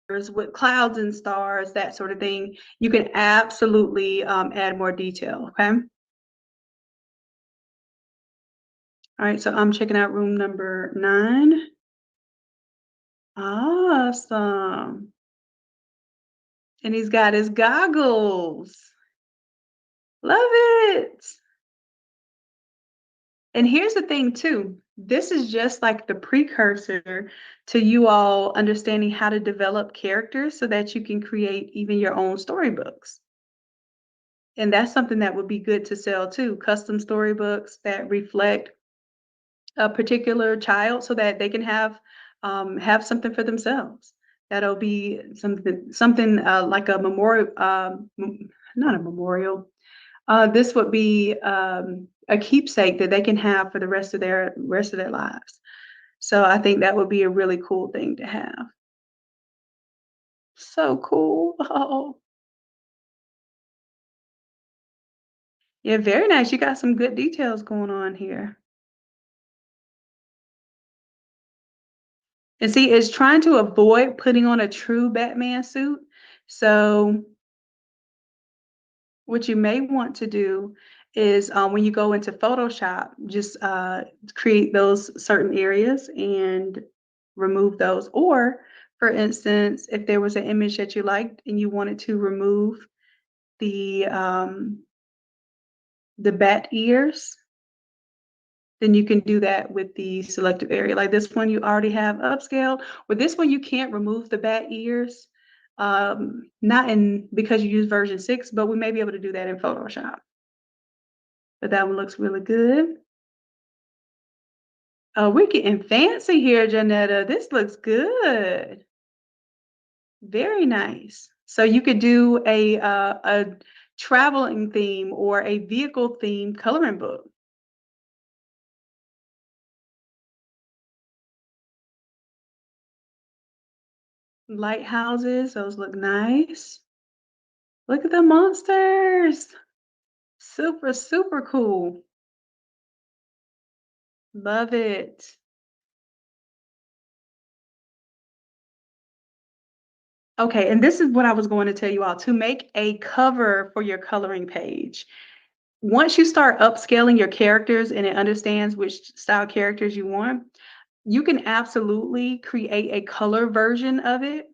with clouds and stars, that sort of thing, you can absolutely add more detail, okay? All right, so I'm checking out room number 9. Awesome. And he's got his goggles. Love it. And here's the thing too. This is just like the precursor to you all understanding how to develop characters so that you can create even your own storybooks. And that's something that would be good to sell too, custom storybooks that reflect a particular child so that they can have something for themselves. That'll be something like a memorial, not a memorial. This would be a keepsake that they can have for the rest of their lives. So I think that would be a really cool thing to have. So cool. Oh, yeah, very nice. You got some good details going on here. And see, it's trying to avoid putting on a true Batman suit. So what you may want to do is when you go into Photoshop, just create those certain areas and remove those. Or, for instance, if there was an image that you liked and you wanted to remove the um, the bat ears, then you can do that with the selective area. Like this one, you already have upscaled. With this one, you can't remove the bat ears, not in because you use version 6, but we may be able to do that in Photoshop. But that one looks really good. Oh, we're getting fancy here, Janetta. This looks good. Very nice. So you could do a traveling theme or a vehicle themed coloring book. Lighthouses, those look nice. Look at the monsters. Super, super cool. Love it. Okay, and this is what I was going to tell you all to make a cover for your coloring page. Once you start upscaling your characters and it understands which style characters you want, you can absolutely create a color version of it.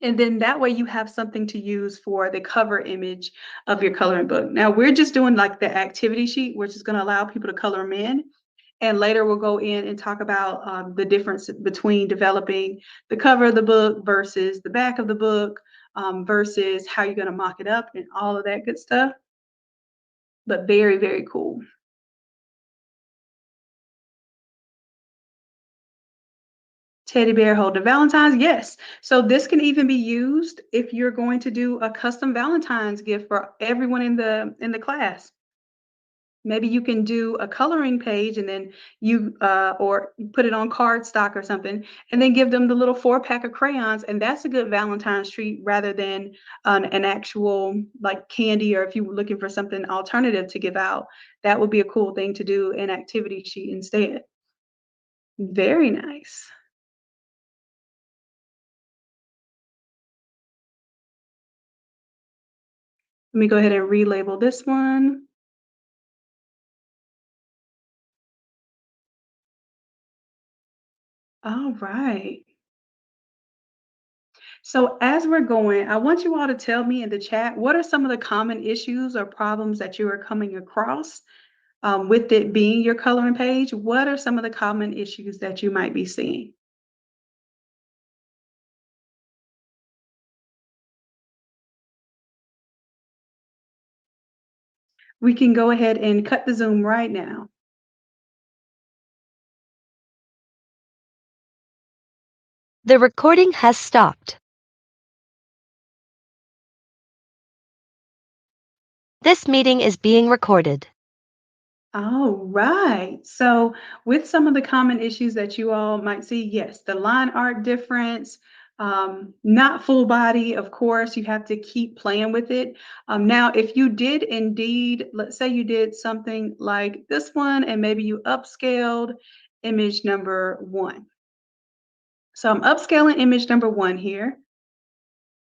And then that way you have something to use for the cover image of your coloring book. Now we're just doing like the activity sheet, which is going to allow people to color them in. And later we'll go in and talk about the difference between developing the cover of the book versus the back of the book versus how you're going to mock it up and all of that good stuff. But very, very cool. Teddy bear holder Valentine's, yes. So this can even be used if you're going to do a custom Valentine's gift for everyone in the class. Maybe you can do a coloring page and then you or put it on cardstock or something, and then give them the little 4-pack of crayons, and that's a good Valentine's treat rather than an actual like candy, or if you were looking for something alternative to give out, that would be a cool thing to do an activity sheet instead. Very nice. Let me go ahead and relabel this one. All right. So as we're going, I want you all to tell me in the chat, what are some of the common issues or problems that you are coming across with it being your coloring page? What are some of the common issues that you might be seeing? We can go ahead and cut the Zoom right now. The recording has stopped. This meeting is being recorded. All right. So with some of the common issues that you all might see, yes, the line art difference, not full body, of course, you have to keep playing with it. Now, if you did indeed, let's say you did something like this one and maybe you upscaled image number 1. So I'm upscaling image number 1 here.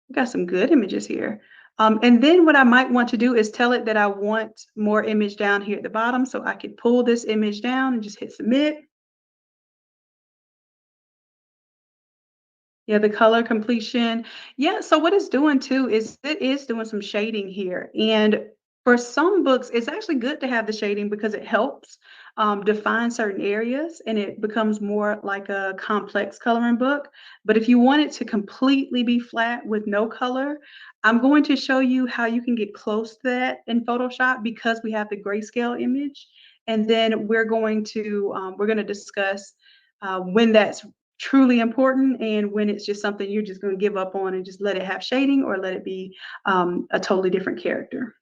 We got some good images here. And then what I might want to do is tell it that I want more image down here at the bottom. So I could pull this image down and just hit submit. Yeah, the color completion. Yeah, so what it's doing too is it is doing some shading here. And for some books, it's actually good to have the shading because it helps define certain areas and it becomes more like a complex coloring book. But if you want it to completely be flat with no color, I'm going to show you how you can get close to that in Photoshop because we have the grayscale image. And then we're going to discuss when that's truly important and when it's just something you're just going to give up on and just let it have shading or let it be a totally different character.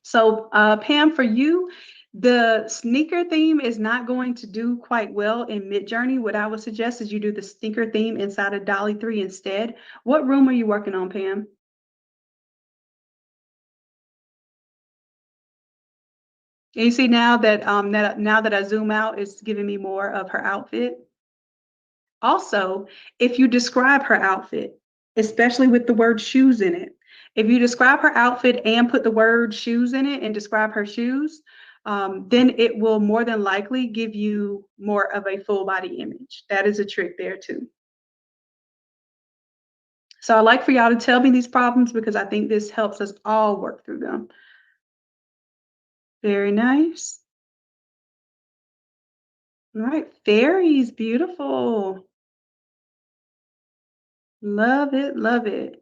So Pam, for you, the sneaker theme is not going to do quite well in Midjourney. What I would suggest is you do the sneaker theme inside of Dall-E 3 instead. What room are you working on, Pam? And you see now that now that I zoom out, it's giving me more of her outfit. Also, if you describe her outfit, especially with the word shoes in it, if you describe her outfit and put the word shoes in it and describe her shoes, then it will more than likely give you more of a full body image. That is a trick there too. So I like for y'all to tell me these problems because I think this helps us all work through them. Very nice. All right, fairies, beautiful. Love it, love it.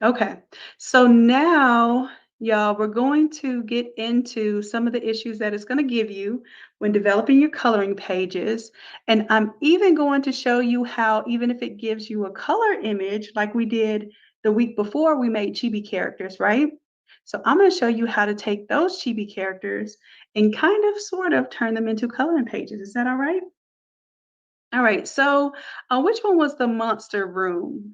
Okay, so now, y'all, we're going to get into some of the issues that it's going to give you when developing your coloring pages. And I'm even going to show you how, even if it gives you a color image, like we did the week before, we made chibi characters, right? So I'm going to show you how to take those chibi characters and kind of sort of turn them into coloring pages. Is that all right? All right, so which one was the monster room?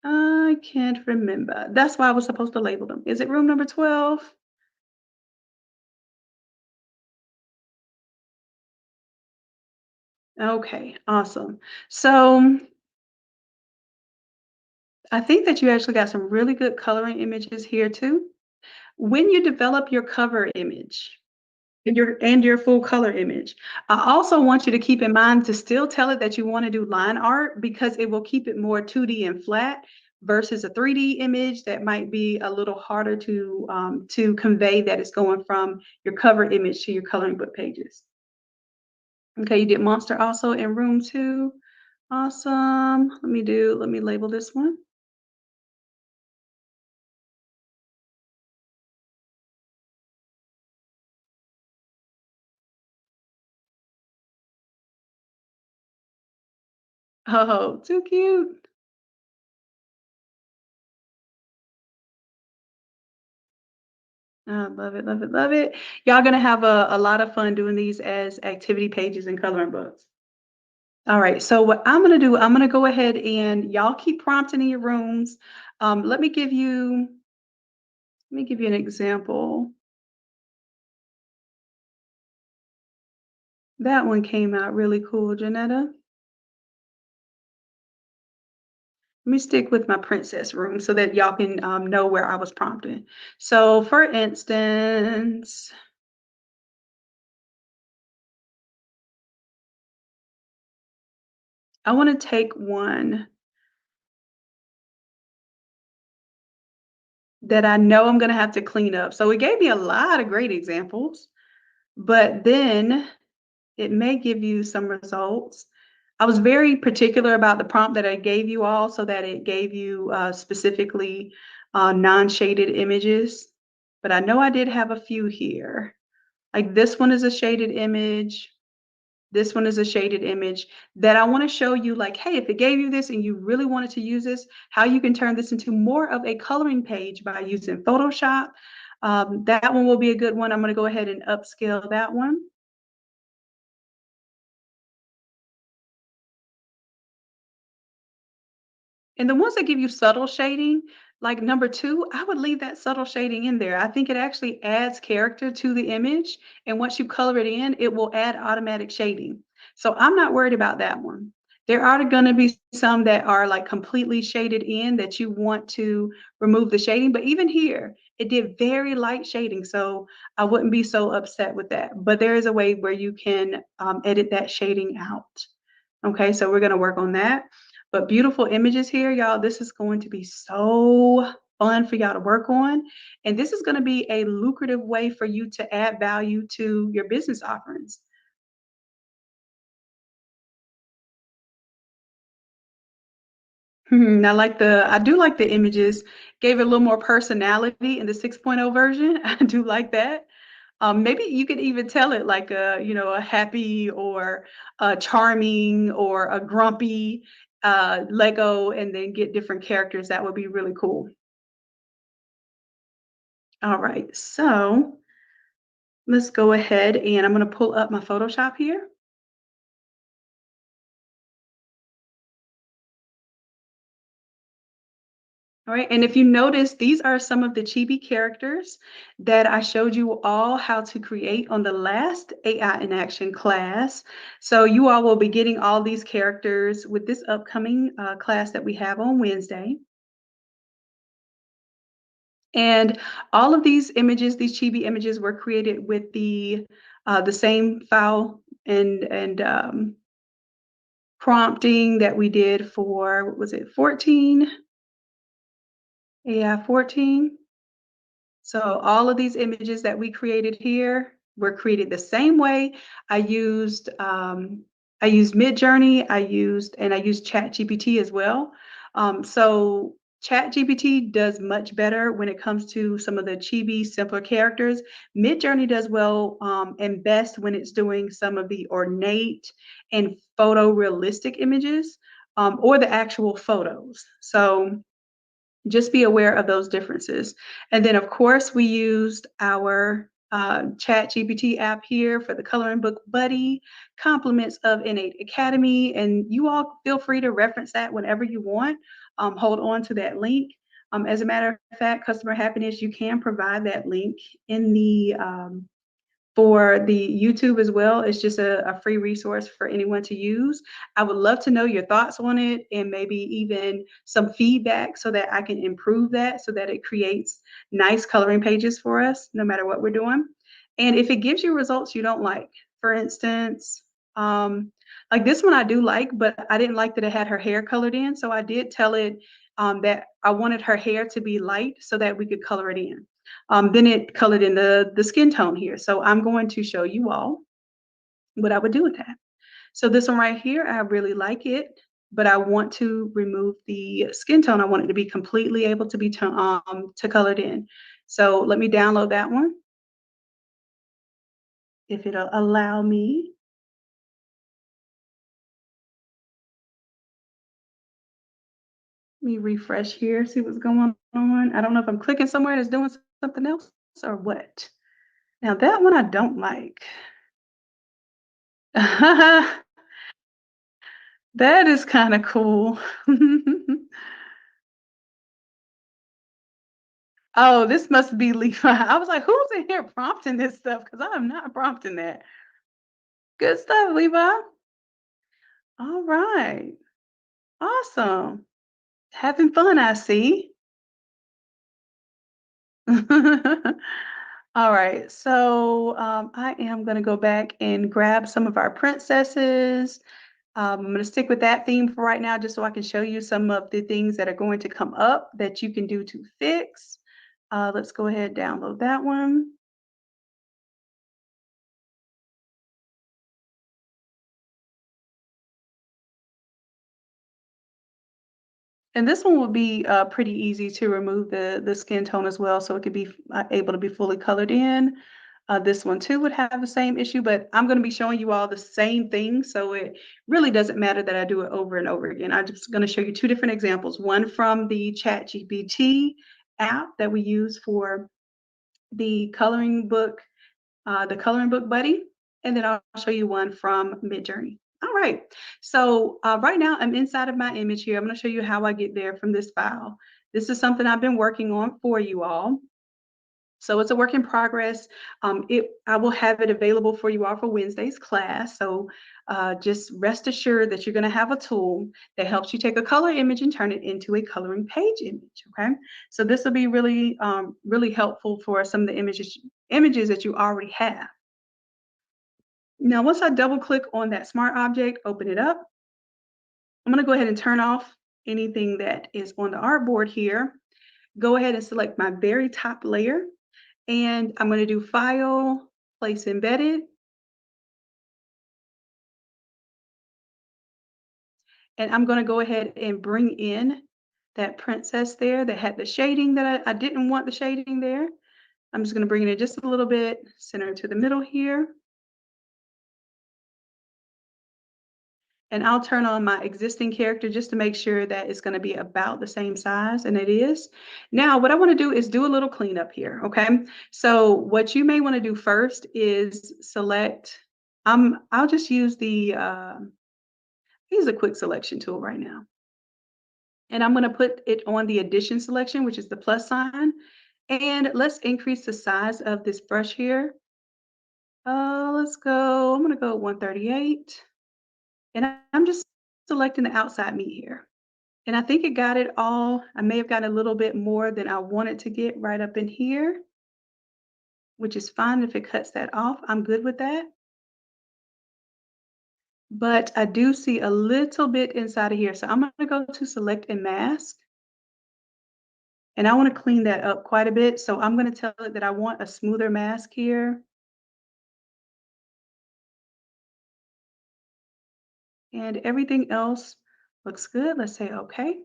I can't remember. That's why I was supposed to label them. Is it room number 12? Okay, awesome. So I think that you actually got some really good coloring images here too. When you develop your cover image and your full color image, I also want you to keep in mind to still tell it that you want to do line art because it will keep it more 2D and flat versus a 3D image that might be a little harder to convey that it's going from your cover image to your coloring book pages. Okay, you did monster also in room 2. Awesome. Let me label this one. Oh, too cute. I love it, love it, love it. Y'all gonna have a lot of fun doing these as activity pages and coloring books. All right, so what I'm gonna do, I'm gonna go ahead and y'all keep prompting in your rooms. Let me give you an example. That one came out really cool, Janetta. Let me stick with my princess room so that y'all can know where I was prompting. So for instance, I want to take one that I know I'm going to have to clean up. So it gave me a lot of great examples, but then it may give you some results. I was very particular about the prompt that I gave you all so that it gave you specifically non-shaded images. But I know I did have a few here. Like this one is a shaded image. This one is a shaded image that I want to show you like, hey, if it gave you this and you really wanted to use this, how you can turn this into more of a coloring page by using Photoshop. That one will be a good one. I'm going to go ahead and upscale that one. And the ones that give you subtle shading, Like number two, I would leave that subtle shading in there. I think it actually adds character to the image. And once you color it in, it will add automatic shading. So I'm not worried about that one. There are going to be some that are like completely shaded in that you want to remove the shading. But even here, it did very light shading. So I wouldn't be so upset with that. But there is a way where you can edit that shading out. Okay, so we're going to work on that. But beautiful images here, y'all. This is going to be so fun for y'all to work on. And this is going to be a lucrative way for you to add value to your business offerings. I do like the images, gave it a little more personality in the 6.0 version. I do like that. Maybe you could even tell it like a happy or a charming or a grumpy Lego and then get different characters. That would be really cool. All right, so let's go ahead and I'm going to pull up my Photoshop here. All right, and if you notice, these are some of the chibi characters that I showed you all how to create on the last AI in Action class. So you all will be getting all these characters with this upcoming class that we have on Wednesday. And all of these images, these chibi images, were created with the same file and prompting that we did for, what was it, 14? AI 14. So all of these images that we created here were created the same way. I used Midjourney, I used ChatGPT as well. So ChatGPT does much better when it comes to some of the chibi, simpler characters. Midjourney does well and best when it's doing some of the ornate and photorealistic images or the actual photos. So just be aware of those differences. And then, of course, we used our Chat GPT app here for the Coloring Book Buddy, compliments of Innate Academy. And you all feel free to reference that whenever you want. Hold on to that link. As a matter of fact, Customer Happiness, you can provide that link in the for the YouTube as well. It's just a free resource for anyone to use. I would love to know your thoughts on it and maybe even some feedback so that I can improve that so that it creates nice coloring pages for us no matter what we're doing. And if it gives you results you don't like, for instance, like this one I do like, but I didn't like that it had her hair colored in. So I did tell it that I wanted her hair to be light so that we could color it in. Then it colored in the skin tone here. So I'm going to show you all what I would do with that. So this one right here, I really like it, but I want to remove the skin tone. I want it to be completely able to be to colored in. So let me download that one, if it'll allow me. Let me refresh here, see what's going on. I don't know if I'm clicking somewhere that's doing something else or what. Now that one I don't like. That is kind of cool. Oh, this must be Levi. I was like, who's in here prompting this stuff? Because I am not prompting that. Good stuff, Levi. All right. Awesome. Having fun, I see. All right. So I am going to go back and grab some of our princesses. I'm going to stick with that theme for right now, just so I can show you some of the things that are going to come up that you can do to fix. Let's go ahead and download that one. And this one would be pretty easy to remove the skin tone as well, so it could be able to be fully colored in. This one too would have the same issue, but I'm going to be showing you all the same thing, so it really doesn't matter that I do it over and over again. I'm just going to show you two different examples, one from the ChatGPT app that we use for the coloring book buddy, and then I'll show you one from Midjourney. All right, so right now I'm inside of my image here. I'm going to show you how I get there from this file. This is something I've been working on for you all. So it's a work in progress. I will have it available for you all for Wednesday's class. So just rest assured that you're going to have a tool that helps you take a color image and turn it into a coloring page image. Okay. So this will be really, really helpful for some of the images that you already have. Now, once I double click on that smart object, open it up, I'm going to go ahead and turn off anything that is on the artboard here. Go ahead and select my very top layer. And I'm going to do File, Place Embedded. And I'm going to go ahead and bring in that princess there that had the shading that I didn't want the shading there. I'm just going to bring it in just a little bit, center it to the middle here. And I'll turn on my existing character just to make sure that it's going to be about the same size, and it is. Now, what I want to do is do a little cleanup here, okay? So what you may want to do first is select, I'll just use use a quick selection tool right now. And I'm going to put it on the addition selection, which is the plus sign. And let's increase the size of this brush here. Let's go, I'm going to go 138. And I'm just selecting the outside meat here. And I think it got it all. I may have gotten a little bit more than I wanted to get right up in here, which is fine if it cuts that off. I'm good with that. But I do see a little bit inside of here. So I'm going to go to select and mask. And I want to clean that up quite a bit. So I'm going to tell it that I want a smoother mask here. And everything else looks good. Let's say okay.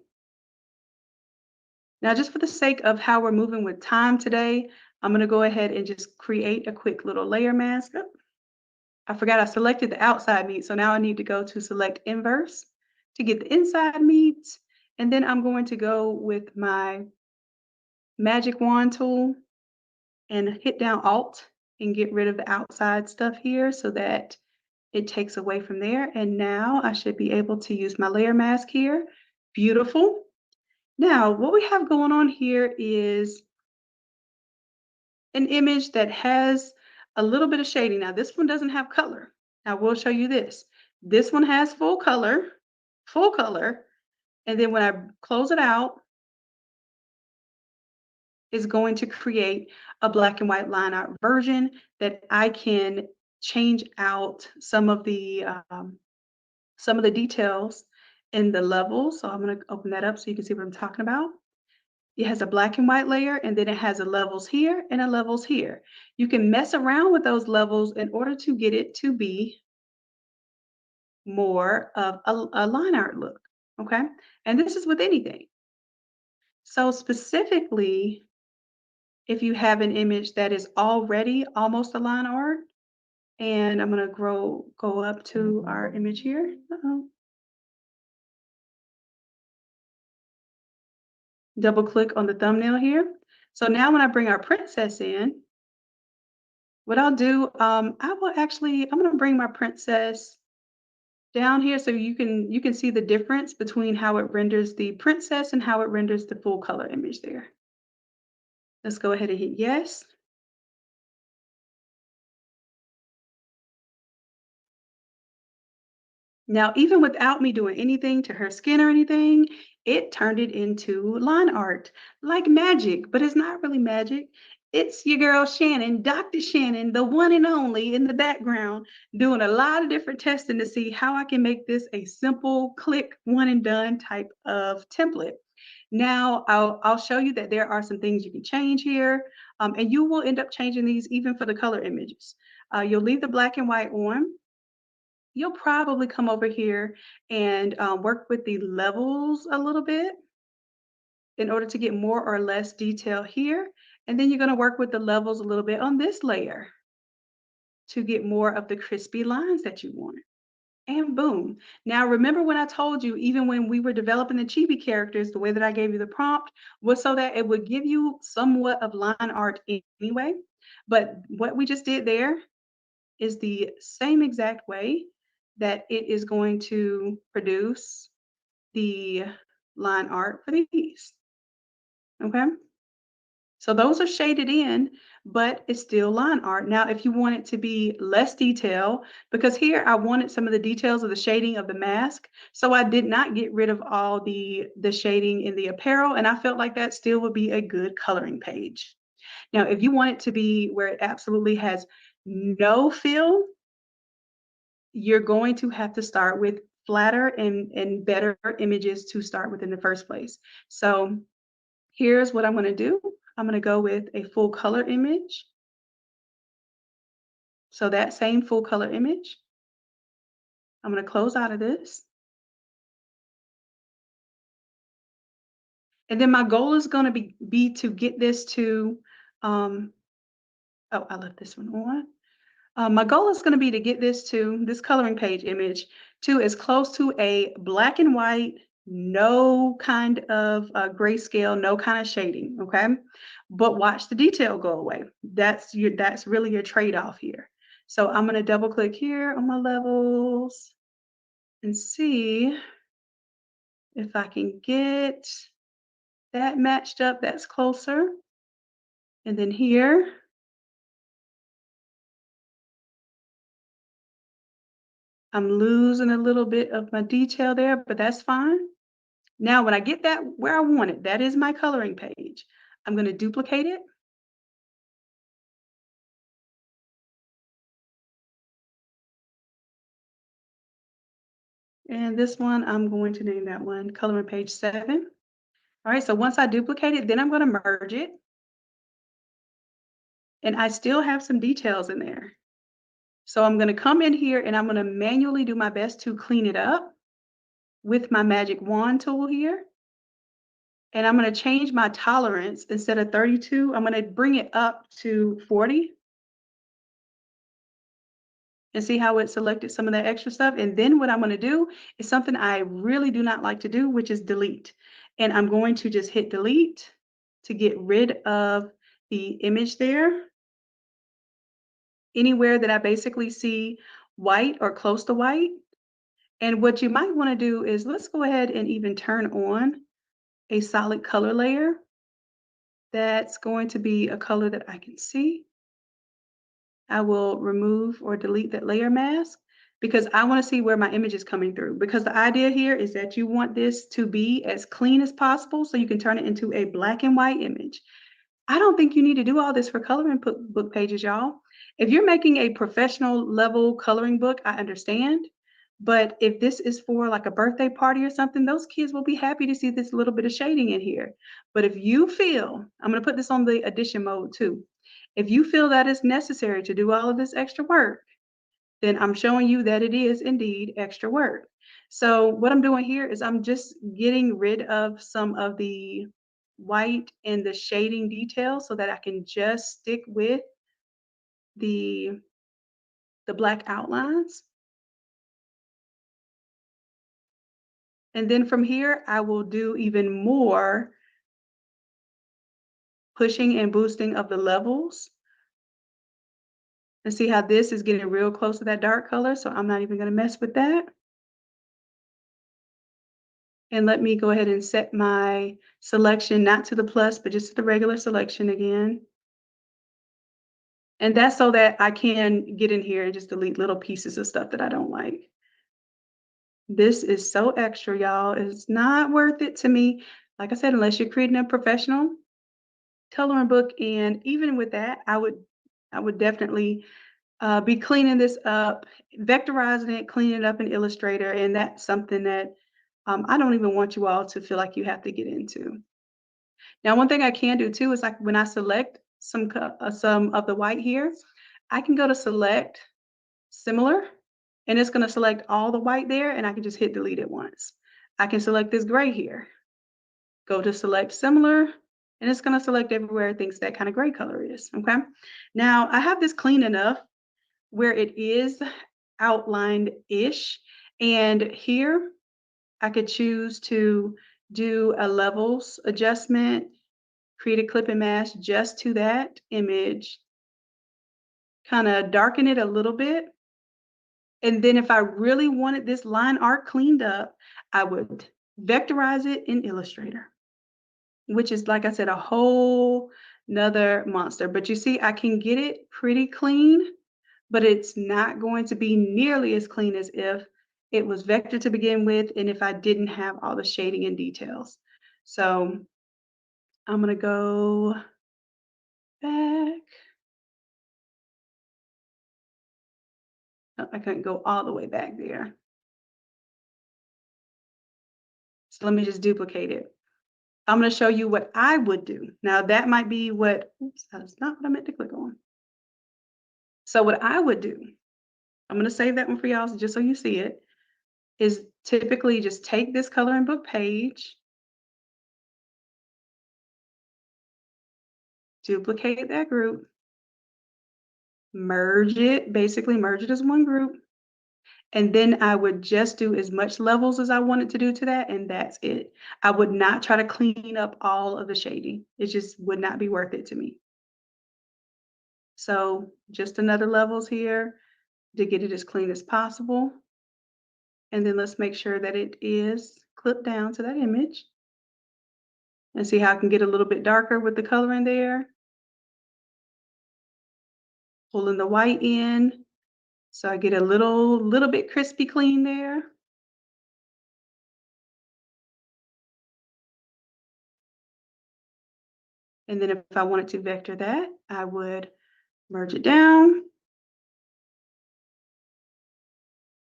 Now, just for the sake of how we're moving with time today, I'm going to go ahead and just create a quick little layer mask. Oh, I forgot I selected the outside meat. So now I need to go to select inverse to get the inside meat. And then I'm going to go with my magic wand tool and hit down Alt and get rid of the outside stuff here so that it takes away from there. And now I should be able to use my layer mask here. Beautiful. Now, what we have going on here is an image that has a little bit of shading. Now, this one doesn't have color. Now, we'll show you this. This one has full color. And then when I close it out, it's going to create a black and white line art version that I can change out some of the details in the levels. So I'm going to open that up so you can see what I'm talking about. It has a black and white layer, and then it has a levels here and a levels here. You can mess around with those levels in order to get it to be more of a line art look, okay? And this is with anything. So specifically, if you have an image that is already almost a line art, and I'm gonna go up to our image here. Double click on the thumbnail here. So now when I bring our princess in, what I'll do, I'm gonna bring my princess down here so you can see the difference between how it renders the princess and how it renders the full color image there. Let's go ahead and hit yes. Now, even without me doing anything to her skin or anything, it turned it into line art like magic, but it's not really magic. It's your girl Shanon, Dr. Shanon, the one and only in the background, doing a lot of different testing to see how I can make this a simple click one and done type of template. Now, I'll show you that there are some things you can change here, and you will end up changing these even for the color images. You'll leave the black and white on. You'll probably come over here and work with the levels a little bit in order to get more or less detail here. And then you're going to work with the levels a little bit on this layer to get more of the crispy lines that you want. And boom. Now, remember when I told you, even when we were developing the chibi characters, the way that I gave you the prompt was so that it would give you somewhat of line art anyway. But what we just did there is the same exact way that it is going to produce the line art for these. okay? So those are shaded in, but it's still line art. Now, if you want it to be less detail, because here I wanted some of the details of the shading of the mask, so I did not get rid of all the shading in the apparel, and I felt like that still would be a good coloring page. Now, if you want it to be where it absolutely has no fill, you're going to have to start with flatter and better images to start with in the first place. So here's what I'm going to do. I'm going to go with a full color image. So that same full color image, I'm going to close out of this. And then my goal is going to be to get this to, oh, I left this one on. My goal is going to be to get this coloring page image to as close to a black and white, no kind of grayscale, no kind of shading, okay? But watch the detail go away. That's really your trade-off here. So I'm going to double click here on my levels and see if I can get that matched up. That's closer. And then here, I'm losing a little bit of my detail there, but that's fine. Now, when I get that where I want it, that is my coloring page. I'm going to duplicate it. And this one, I'm going to name that one coloring page 7. All right, so once I duplicate it, then I'm going to merge it. And I still have some details in there. So I'm going to come in here and I'm going to manually do my best to clean it up with my magic wand tool here. And I'm going to change my tolerance. Instead of 32, I'm going to bring it up to 40. And see how it selected some of that extra stuff. And then what I'm going to do is something I really do not like to do, which is delete. And I'm going to just hit delete to get rid of the image there. Anywhere that I basically see white or close to white. And what you might want to do is let's go ahead and even turn on a solid color layer. That's going to be a color that I can see. I will remove or delete that layer mask because I want to see where my image is coming through. Because the idea here is that you want this to be as clean as possible so you can turn it into a black and white image. I don't think you need to do all this for coloring book pages, y'all. If you're making a professional level coloring book, I understand. But if this is for like a birthday party or something, those kids will be happy to see this little bit of shading in here. But if you feel, I'm going to put this on the addition mode too. If you feel that it's necessary to do all of this extra work, then I'm showing you that it is indeed extra work. So what I'm doing here is I'm just getting rid of some of the white and the shading details so that I can just stick with the black outlines. And then from here, I will do even more pushing and boosting of the levels. And see how this is getting real close to that dark color. So I'm not even going to mess with that. And let me go ahead and set my selection, not to the plus, but just to the regular selection again. And that's so that I can get in here and just delete little pieces of stuff that I don't like. This is so extra, y'all. It's not worth it to me. Like I said, unless you're creating a professional coloring book. And even with that, I would definitely be cleaning this up, vectorizing it, cleaning it up in Illustrator. And that's something that I don't even want you all to feel like you have to get into. Now, one thing I can do too is like when I select some of the white here, I can go to select similar, and it's going to select all the white there, and I can just hit delete it once. I can select this gray here, go to select similar, and it's going to select everywhere it thinks that kind of gray color is, okay? Now, I have this clean enough where it is outlined-ish, and here I could choose to do a levels adjustment, create a clip and mask just to that image, kind of darken it a little bit. And then if I really wanted this line art cleaned up, I would vectorize it in Illustrator. which is, like I said, a whole nother monster. But you see, I can get it pretty clean, but it's not going to be nearly as clean as if it was vector to begin with and if I didn't have all the shading and details. So I'm gonna go back. Oh, I couldn't go all the way back there. So let me just duplicate it. I'm going to show you what I would do. Now that might be what, oops, that's not what I meant to click on. So what I would do, I'm going to save that one for y'all just so you see it, is typically just take this coloring book page, duplicate that group, merge it, basically merge it as one group. And then I would just do as much levels as I wanted to do to that, and that's it. I would not try to clean up all of the shading. It just would not be worth it to me. So just another levels here to get it as clean as possible. And then let's make sure that it is clipped down to that image. And see how I can get a little bit darker with the color in there. Pulling the white in. So I get a little bit crispy clean there. And then if I wanted to vector that, I would merge it down.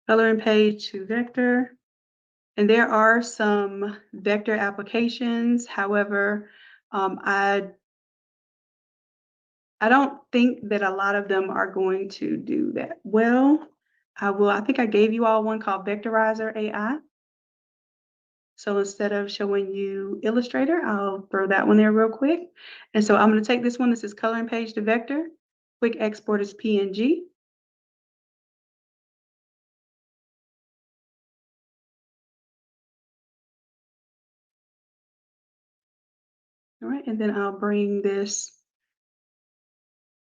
Coloring page to vector. And there are some vector applications. However, I don't think that a lot of them are going to do that well. I think I gave you all one called Vectorizer AI. So instead of showing you Illustrator, I'll throw that one there real quick. And so I'm going to take this one. This is coloring page to vector. Quick export as PNG. All right, and then I'll bring this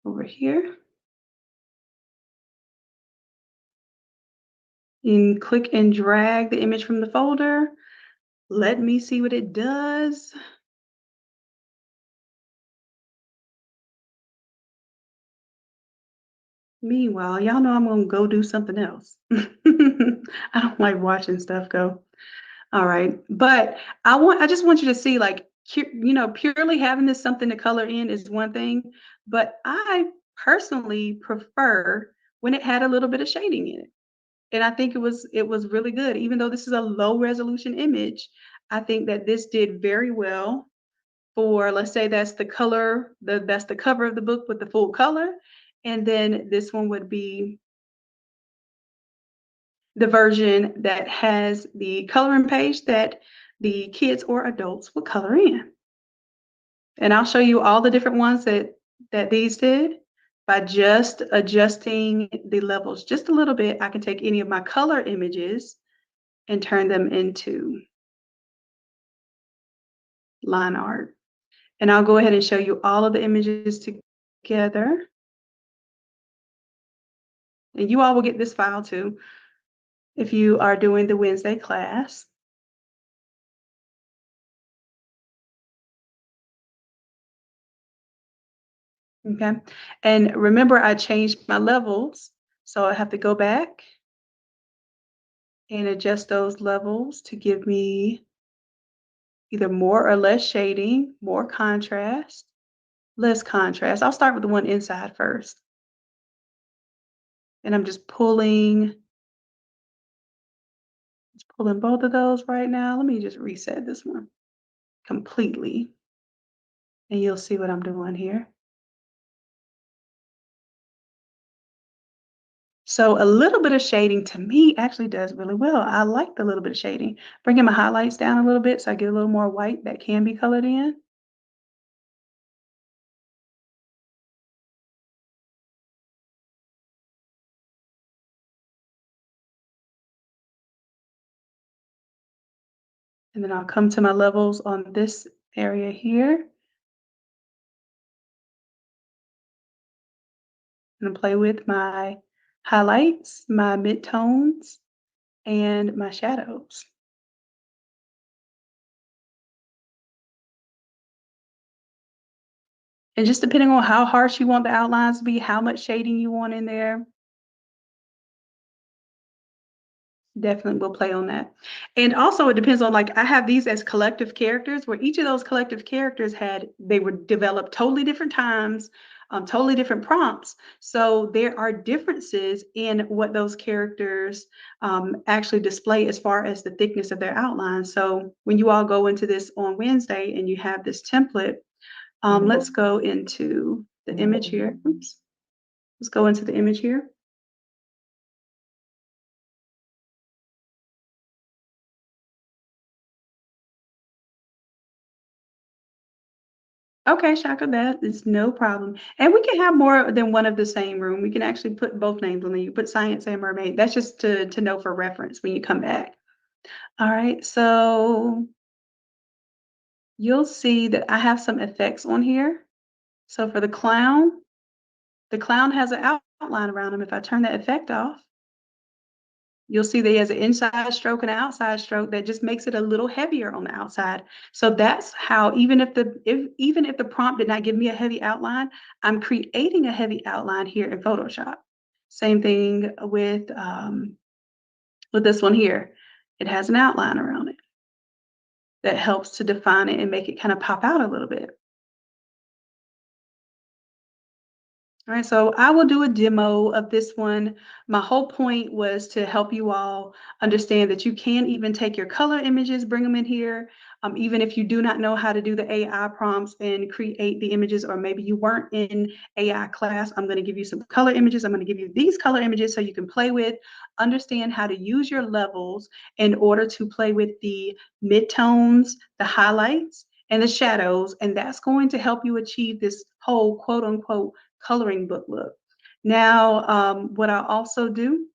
over here. And click and drag the image from the folder. Let me see what it does. Meanwhile, y'all know I'm gonna go do something else. I don't like watching stuff go. All right, but I just want you to see, like, purely having this something to color in is one thing, but I personally prefer when it had a little bit of shading in it. And I think it was really good. Even though this is a low resolution image, I think that this did very well for, let's say that's the color, that's the cover of the book with the full color. And then this one would be the version that has the coloring page that the kids or adults will color in. And I'll show you all the different ones that these did by just adjusting the levels just a little bit. I can take any of my color images and turn them into line art. And I'll go ahead and show you all of the images together. And you all will get this file too if you are doing the Wednesday class. Okay. And remember, I changed my levels. So I have to go back and adjust those levels to give me either more or less shading, more contrast, less contrast. I'll start with the one inside first. And I'm just pulling both of those right now. Let me just reset this one completely. And you'll see what I'm doing here. So a little bit of shading to me actually does really well. I like the little bit of shading. Bringing my highlights down a little bit so I get a little more white that can be colored in. And then I'll come to my levels on this area here and play with my highlights, my midtones, and my shadows. And just depending on how harsh you want the outlines to be, how much shading you want in there, definitely will play on that. And also it depends on, like, I have these as collective characters where each of those collective characters they were developed totally different times, totally different prompts. So there are differences in what those characters actually display as far as the thickness of their outline. So when you all go into this on Wednesday and you have this template, let's go into the image here. Oops. Let's go into the image here. Okay, Shaka, that is no problem. And we can have more than one of the same room. We can actually put both names on there. You put science and mermaid. That's just to know for reference when you come back. All right, so you'll see that I have some effects on here. So for the clown has an outline around him. If I turn that effect off, you'll see that he has an inside stroke and an outside stroke that just makes it a little heavier on the outside. So that's how, even if the prompt did not give me a heavy outline, I'm creating a heavy outline here in Photoshop. Same thing with this one here. It has an outline around it that helps to define it and make it kind of pop out a little bit. All right, so I will do a demo of this one. My whole point was to help you all understand that you can even take your color images, bring them in here. Even if you do not know how to do the AI prompts and create the images, or maybe you weren't in AI class, I'm going to give you some color images. I'm going to give you these color images so you can play with, understand how to use your levels in order to play with the midtones, the highlights, and the shadows. And that's going to help you achieve this whole quote unquote coloring book look. Now, what I'll also do,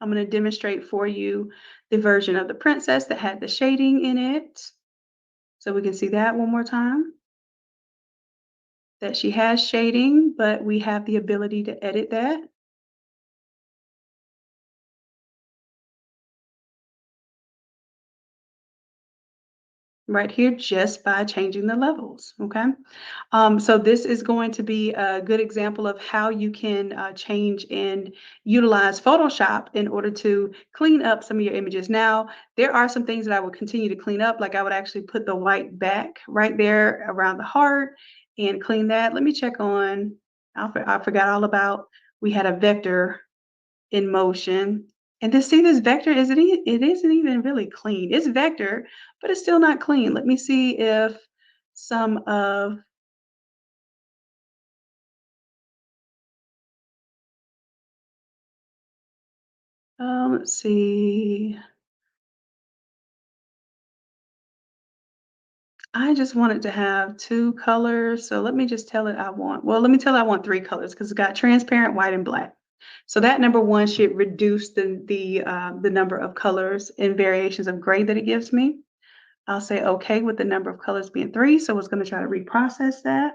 I'm going to demonstrate for you the version of the princess that had the shading in it. So we can see that one more time. That she has shading, but we have the ability to edit that. Right here just by changing the levels, okay? So this is going to be a good example of how you can change and utilize Photoshop in order to clean up some of your images. Now, there are some things that I will continue to clean up, like I would actually put the white back right there around the heart and clean that. Let me check on, I forgot all about, we had a vector in motion. And to see this vector, it isn't even really clean. It's vector, but it's still not clean. Let me see if some of, let's see. I just wanted to have two colors. So let me just tell it let me tell it I want three colors because it's got transparent, white, and black. So that number one should reduce the number of colors and variations of gray that it gives me. I'll say okay with the number of colors being three. So it's going to try to reprocess that.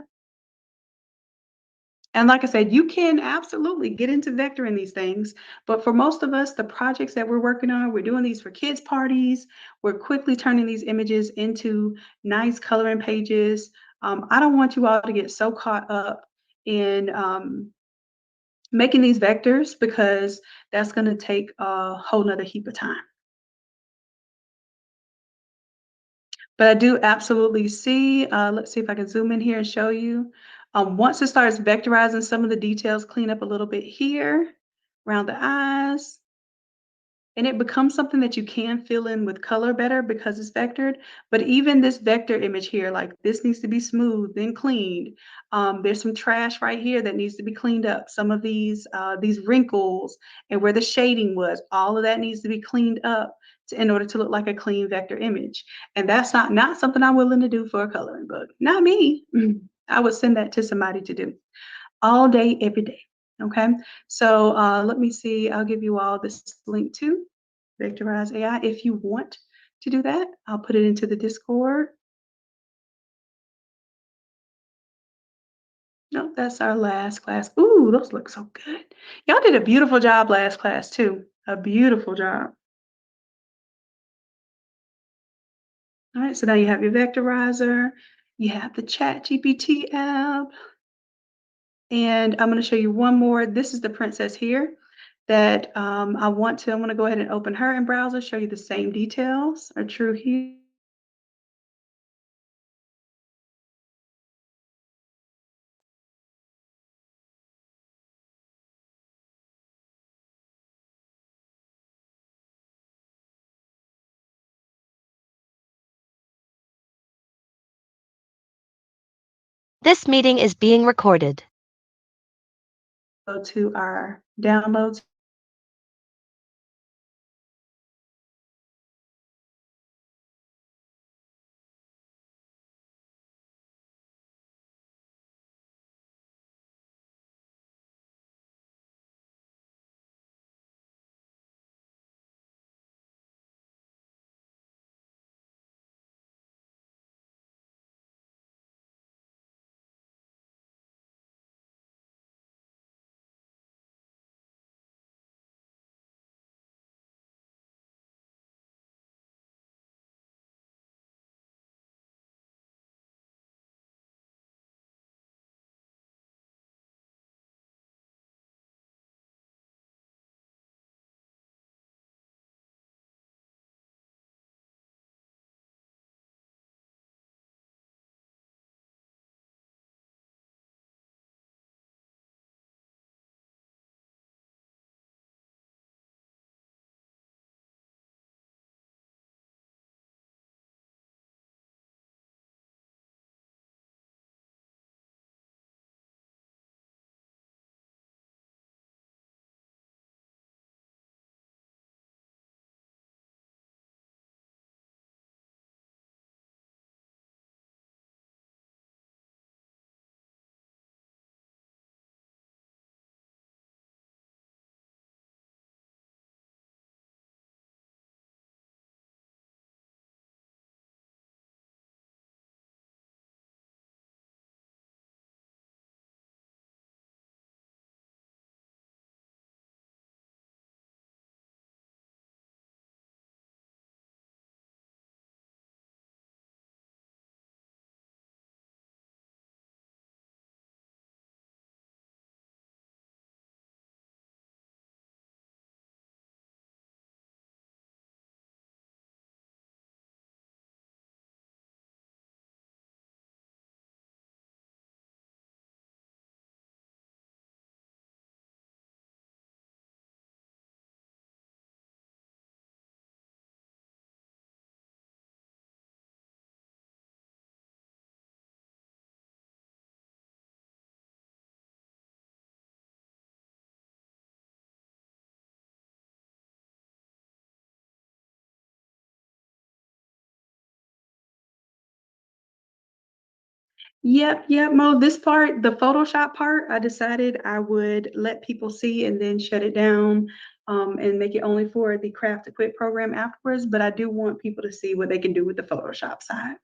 And like I said, you can absolutely get into vectoring these things. But for most of us, the projects that we're working on, we're doing these for kids' parties. We're quickly turning these images into nice coloring pages. I don't want you all to get so caught up in making these vectors because that's going to take a whole nother heap of time. But I do absolutely see, let's see if I can zoom in here and show you. Once it starts vectorizing some of the details, clean up a little bit here around the eyes. And it becomes something that you can fill in with color better because it's vectored. But even this vector image here, like this needs to be smoothed and cleaned. There's some trash right here that needs to be cleaned up. Some of these wrinkles and where the shading was, all of that needs to be cleaned up in order to look like a clean vector image. And that's not something I'm willing to do for a coloring book. Not me. I would send that to somebody to do all day, every day. Okay, so let me see. I'll give you all this link to Vectorize AI. If you want to do that, I'll put it into the Discord. No, that's our last class. Ooh, those look so good. Y'all did a beautiful job last class too. A beautiful job. All right, so now you have your vectorizer. You have the Chat GPT app. And I'm going to show you one more. This is the princess here that I'm going to go ahead and open her in browser, show you the same details are true here. This meeting is being recorded. Go to our downloads. Yep, Mo. This part, the Photoshop part, I decided I would let people see and then shut it down and make it only for the Craft to Quit program afterwards. But I do want people to see what they can do with the Photoshop side.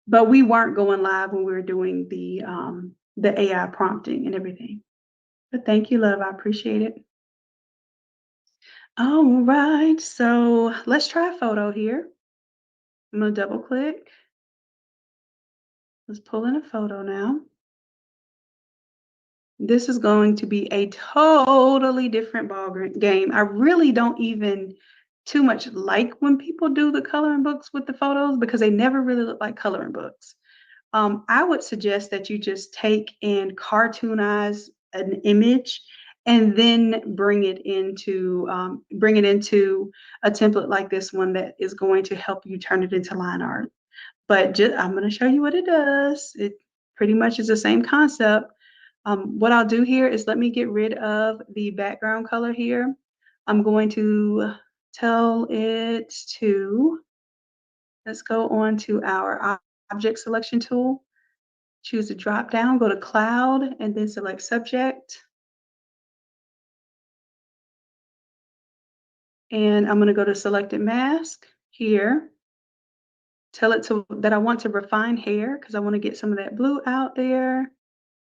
But we weren't going live when we were doing the AI prompting and everything. But thank you, love. I appreciate it. All right, so let's try a photo here. I'm gonna double click. Let's pull in a photo now. This is going to be a totally different game. I really don't even too much like when people do the coloring books with the photos because they never really look like coloring books. I would suggest that you just take and cartoonize an image and then bring it into a template like this one that is going to help you turn it into line art. But I'm going to show you what it does. It pretty much is the same concept. What I'll do here is let me get rid of the background color here. I'm going to tell it to, let's go on to our object selection tool. Choose the drop down, go to cloud, and then select subject. And I'm going to go to selected mask here. Tell it that I want to refine hair because I want to get some of that blue out there.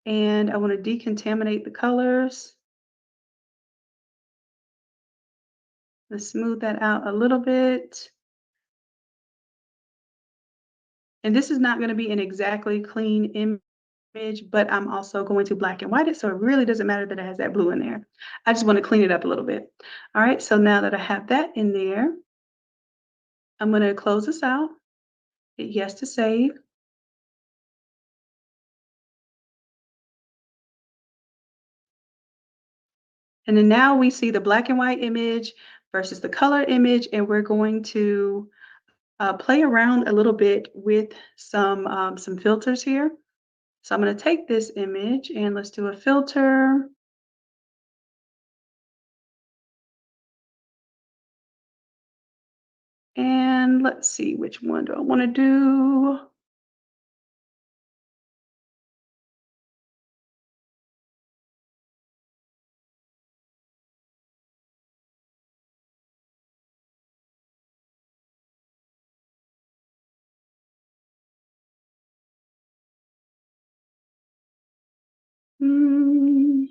And I want to decontaminate the colors. Let's smooth that out a little bit. And this is not going to be an exactly clean image, but I'm also going to black and white it, so it really doesn't matter that it has that blue in there. I just want to clean it up a little bit. All right, so now that I have that in there, I'm going to close this out, hit yes to save. And then now we see the black and white image versus the color image, and we're going to play around a little bit with some filters here. So I'm going to take this image and let's do a filter. And let's see, which one do I want to do? Hmm.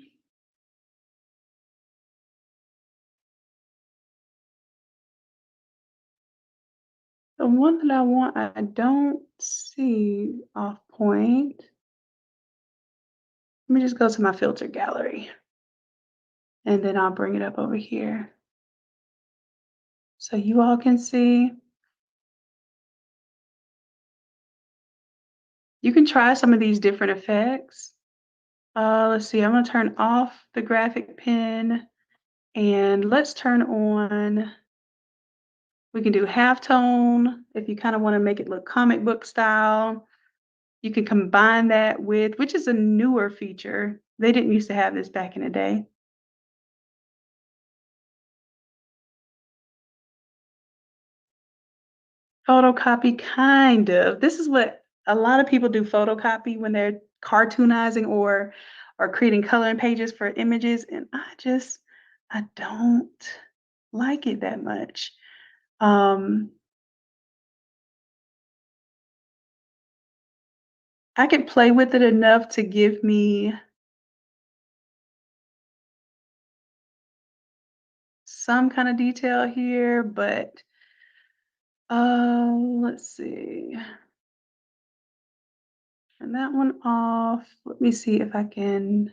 The one that I want, I don't see off point. Let me just go to my filter gallery and then I'll bring it up over here so you all can see. You can try some of these different effects. Let's see, I'm gonna turn off the graphic pen and let's turn on, we can do halftone if you kind of want to make it look comic book style. You can combine that with, which is a newer feature. They didn't used to have this back in the day. Photocopy, kind of. This is what a lot of people do, photocopy when they're cartoonizing or creating coloring pages for images, and I don't like it that much. I could play with it enough to give me some kind of detail here, but let's see. Turn that one off. Let me see if I can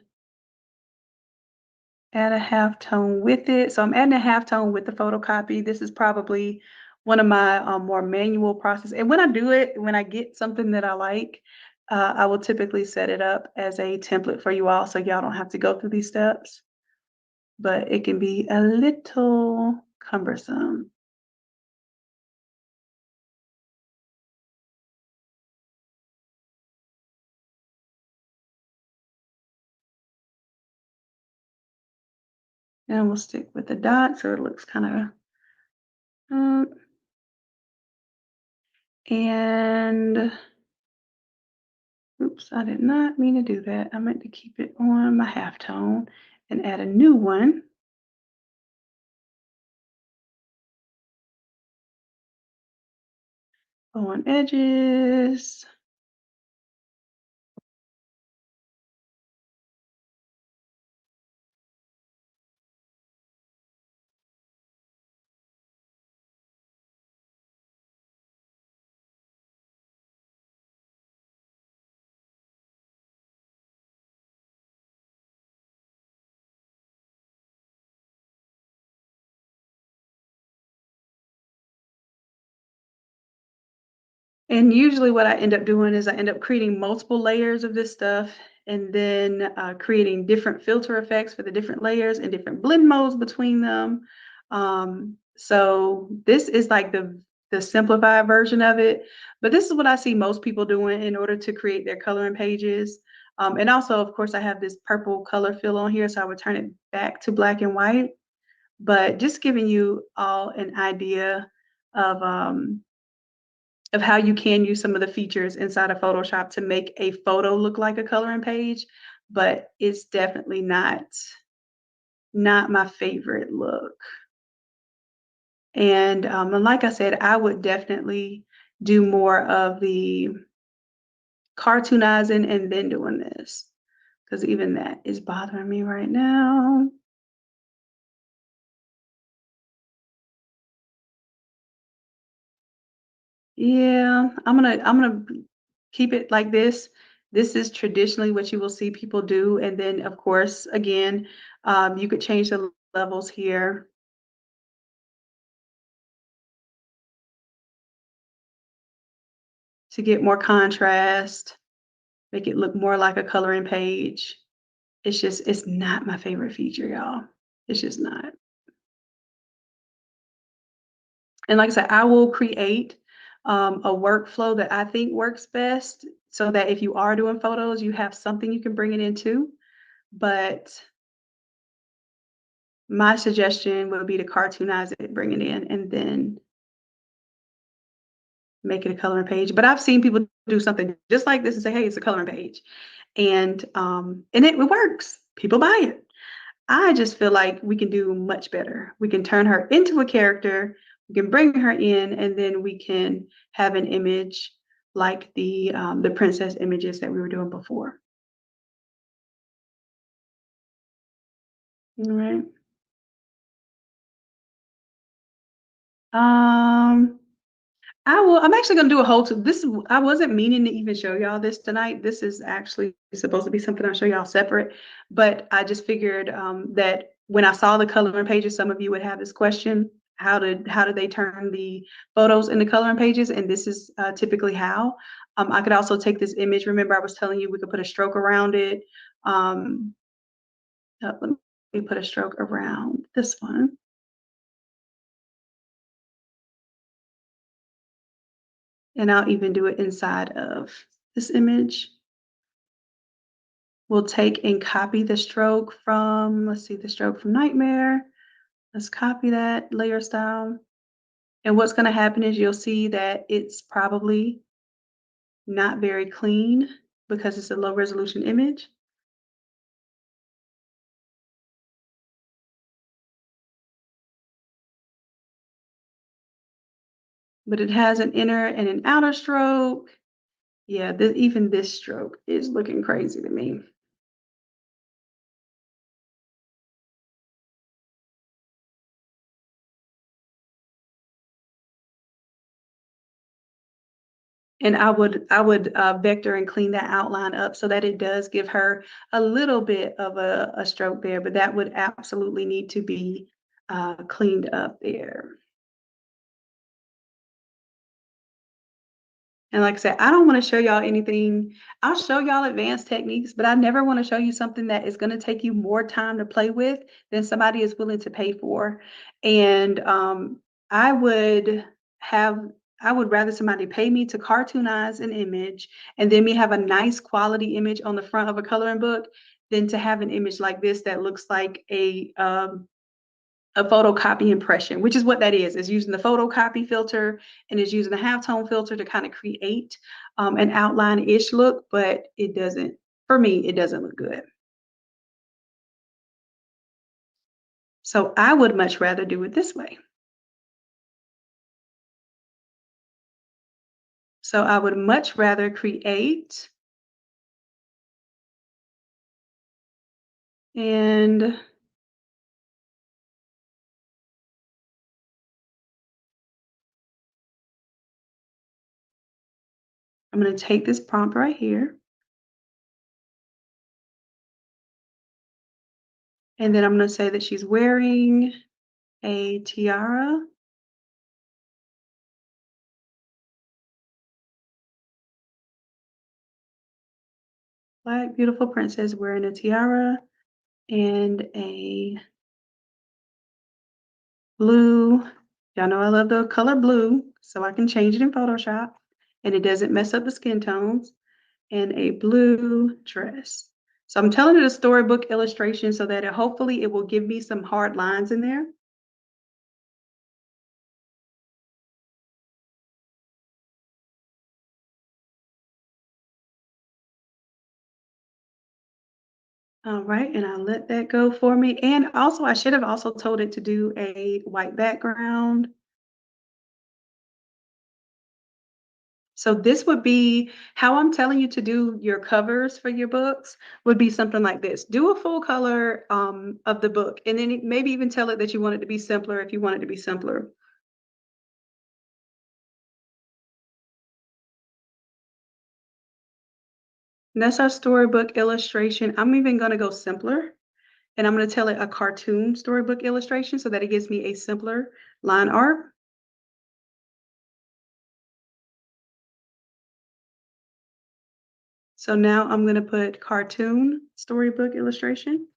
add a halftone with it. So I'm adding a halftone with the photocopy. This is probably one of my more manual process. And when I do it, when I get something that I like, I will typically set it up as a template for you all so y'all don't have to go through these steps. But it can be a little cumbersome. And we'll stick with the dot so it looks kind of, and oops, I did not mean to do that. I meant to keep it on my halftone and add a new one. On edges. And usually what I end up doing is I end up creating multiple layers of this stuff and then creating different filter effects for the different layers and different blend modes between them. So this is like the simplified version of it, but this is what I see most people doing in order to create their coloring pages. And also, of course, I have this purple color fill on here, so I would turn it back to black and white, but just giving you all an idea of how you can use some of the features inside of Photoshop to make a photo look like a coloring page, but it's definitely not my favorite look. And like I said, I would definitely do more of the cartoonizing and then doing this, because even that is bothering me right now. Yeah, I'm gonna keep it like this. This is traditionally what you will see people do. And then of course, again, you could change the levels here to get more contrast, make it look more like a coloring page. It's not my favorite feature, y'all. It's just not. And like I said, I will create a workflow that I think works best so that if you are doing photos, you have something you can bring it into. But my suggestion would be to cartoonize it, bring it in, and then make it a coloring page. But I've seen people do something just like this and say, hey, it's a coloring page. And it works. People buy it. I just feel like we can do much better. We can turn her into a character, we can bring her in, and then we can have an image like the princess images that we were doing before. All right. Um, I'm actually going to do a whole. I wasn't meaning to even show y'all this tonight. This is actually supposed to be something I'll show y'all separate. But I just figured that when I saw the coloring pages, some of you would have this question: how did they turn the photos into coloring pages? And this is typically how. I could also take this image. Remember, I was telling you we could put a stroke around it. Um, let me put a stroke around this one. And I'll even do it inside of this image. We'll take and copy the stroke from, let's see, the stroke from Nightmare. Let's copy that layer style. And what's going to happen is you'll see that it's probably not very clean because it's a low resolution image. But it has an inner and an outer stroke. Yeah, even this stroke is looking crazy to me. And I would vector and clean that outline up so that it does give her a little bit of a stroke there, but that would absolutely need to be cleaned up there. And like I said, I don't want to show y'all anything. I'll show y'all advanced techniques, but I never want to show you something that is going to take you more time to play with than somebody is willing to pay for. And I would have, I would rather somebody pay me to cartoonize an image and then me have a nice quality image on the front of a coloring book than to have an image like this that looks like a photocopy impression, which is what that is. It's using the photocopy filter and it's using the halftone filter to kind of create an outline-ish look, but it doesn't, for me, it doesn't look good. So I would much rather do it this way. So I would much rather create and I'm going to take this prompt right here. And then I'm going to say that she's wearing a tiara. Black, beautiful princess wearing a tiara and a blue. Y'all know I love the color blue, so I can change it in Photoshop and it doesn't mess up the skin tones. And a blue dress. So I'm telling it a storybook illustration so that hopefully it will give me some hard lines in there. All right, and I'll let that go for me. And also, I should have also told it to do a white background. So this would be how I'm telling you to do your covers for your books would be something like this. Do a full color of the book and then maybe even tell it that you want it to be simpler if you want it to be simpler. And that's our storybook illustration. I'm even gonna go simpler, and I'm gonna tell it a cartoon storybook illustration so that it gives me a simpler line art. So now I'm gonna put cartoon storybook illustration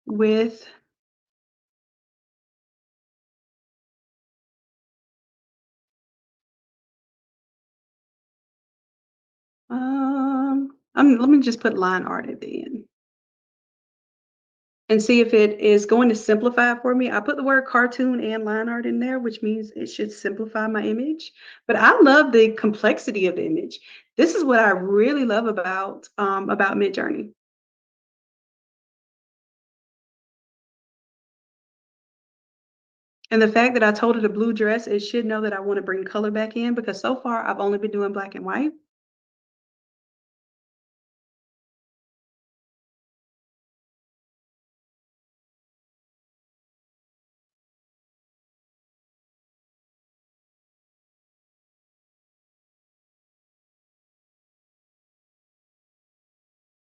with let me just put line art at the end and see if it is going to simplify it for me. I put the word cartoon and line art in there, which means it should simplify my image. But I love the complexity of the image. This is what I really love about Midjourney. And the fact that I told it a blue dress, it should know that I want to bring color back in because so far I've only been doing black and white.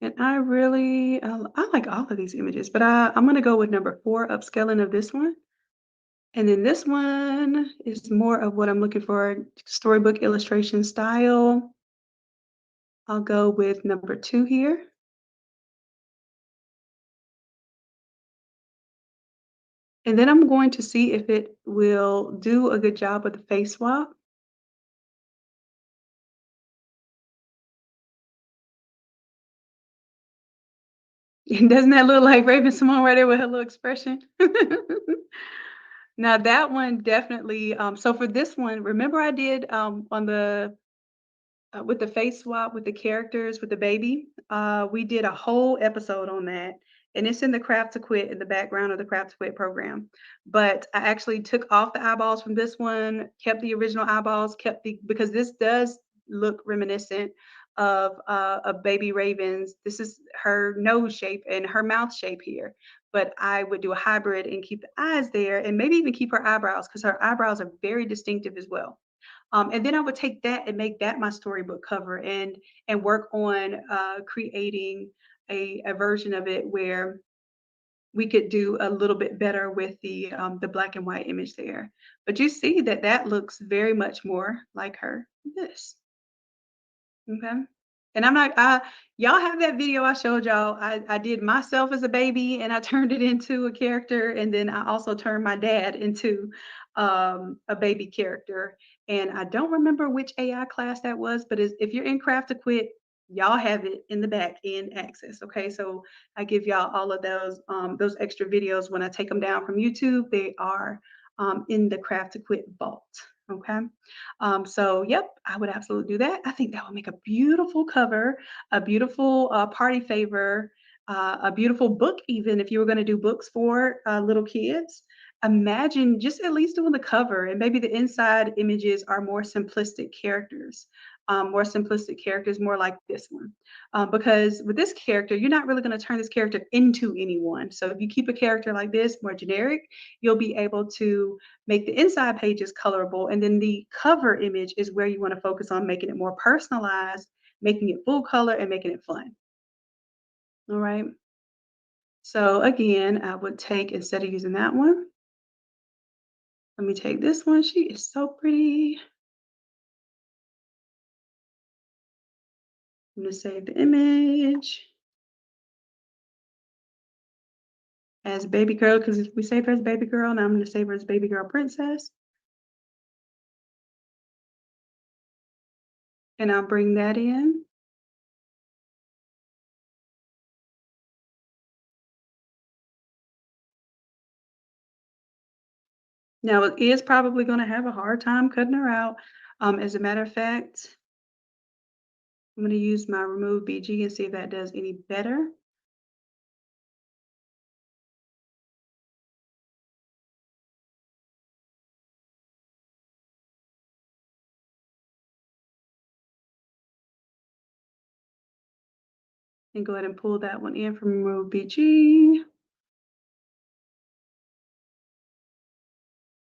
And I like all of these images, but I'm going to go with number 4, upscaling of this one. And then this one is more of what I'm looking for, storybook illustration style. I'll go with number 2 here. And then I'm going to see if it will do a good job with the face swap. And doesn't that look like Raven Simone right there with her little expression? Now that one definitely, so for this one, remember I did on the with the face swap with the characters with the baby. We did a whole episode on that, and it's in the Craft to Quit in the background of the Craft to Quit program. But I actually took off the eyeballs from this one, kept the original eyeballs, kept the because this does look reminiscent of a baby Raven's. This is her nose shape and her mouth shape here. But I would do a hybrid and keep the eyes there, and maybe even keep her eyebrows because her eyebrows are very distinctive as well. And then I would take that and make that my storybook cover and work on creating a version of it where we could do a little bit better with the black and white image there. But you see that that looks very much more like her. This. Okay. And I'm not y'all have that video I showed y'all. I did myself as a baby and I turned it into a character. And then I also turned my dad into a baby character. And I don't remember which AI class that was, but if you're in Craft to Quit, y'all have it in the back in access. Okay. So I give y'all all of those extra videos when I take them down from YouTube. They are in the Craft to Quit vault. Okay. So, yep, I would absolutely do that. I think that would make a beautiful cover, a beautiful party favor, a beautiful book, even if you were going to do books for little kids. Imagine just at least doing the cover, and maybe the inside images are more simplistic characters, more like this one. Because with this character, you're not really going to turn this character into anyone. So, if you keep a character like this, more generic, you'll be able to make the inside pages colorable, and then the cover image is where you want to focus on making it more personalized, making it full color, and making it fun. All right. So again, I would take, instead of using that one, let me take this one. She is so pretty. I'm going to save the image as baby girl because we saved her as baby girl. Now I'm going to save her as baby girl princess. And I'll bring that in. Now it is probably going to have a hard time cutting her out. As a matter of fact, I'm going to use my remove BG and see if that does any better. And go ahead and pull that one in from remove BG.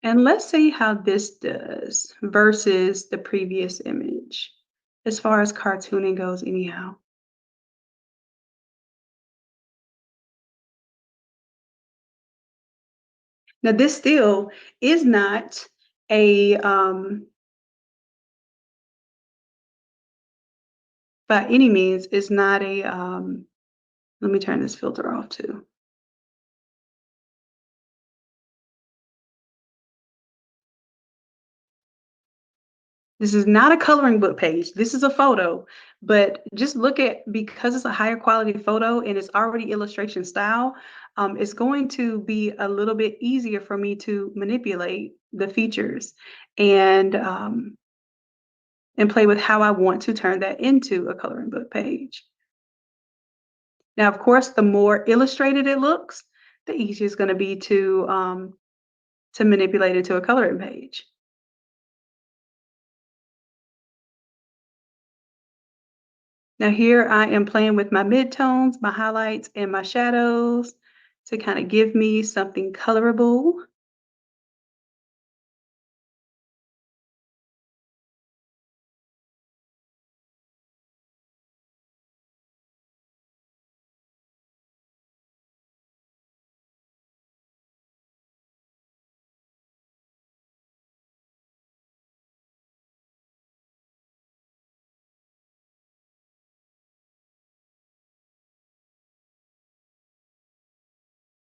And let's see how this does versus the previous image, as far as cartooning goes anyhow. Now this still is not a, by any means, is not a, let me turn this filter off too. This is not a coloring book page. This is a photo, but just look at, because it's a higher quality photo and it's already illustration style, it's going to be a little bit easier for me to manipulate the features and play with how I want to turn that into a coloring book page. Now, of course, the more illustrated it looks, the easier it's going to be to manipulate it to a coloring page. Now here I am playing with my midtones, my highlights, and my shadows to kind of give me something colorable.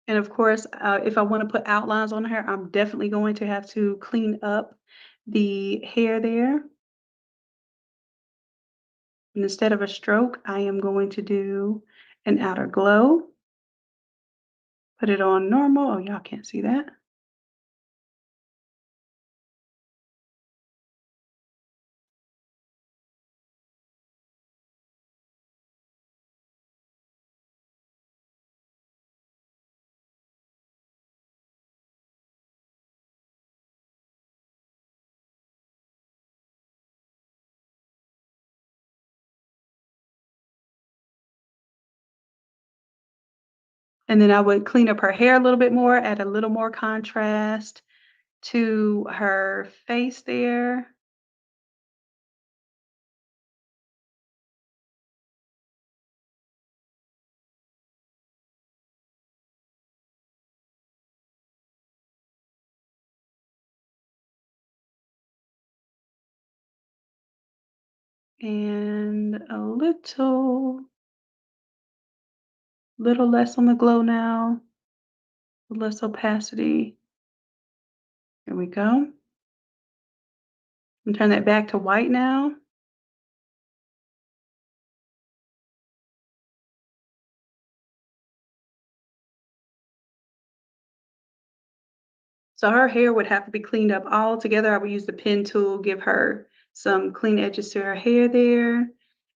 And of course, if I want to put outlines on her, I'm definitely going to have to clean up the hair there. And instead of a stroke, I am going to do an outer glow. Put it on normal. Oh, y'all can't see that. And then I would clean up her hair a little bit more, add a little more contrast to her face there. And a little less on the glow now, less opacity. There we go. And turn that back to white now. So her hair would have to be cleaned up all together. I would use the pen tool, give her some clean edges to her hair there.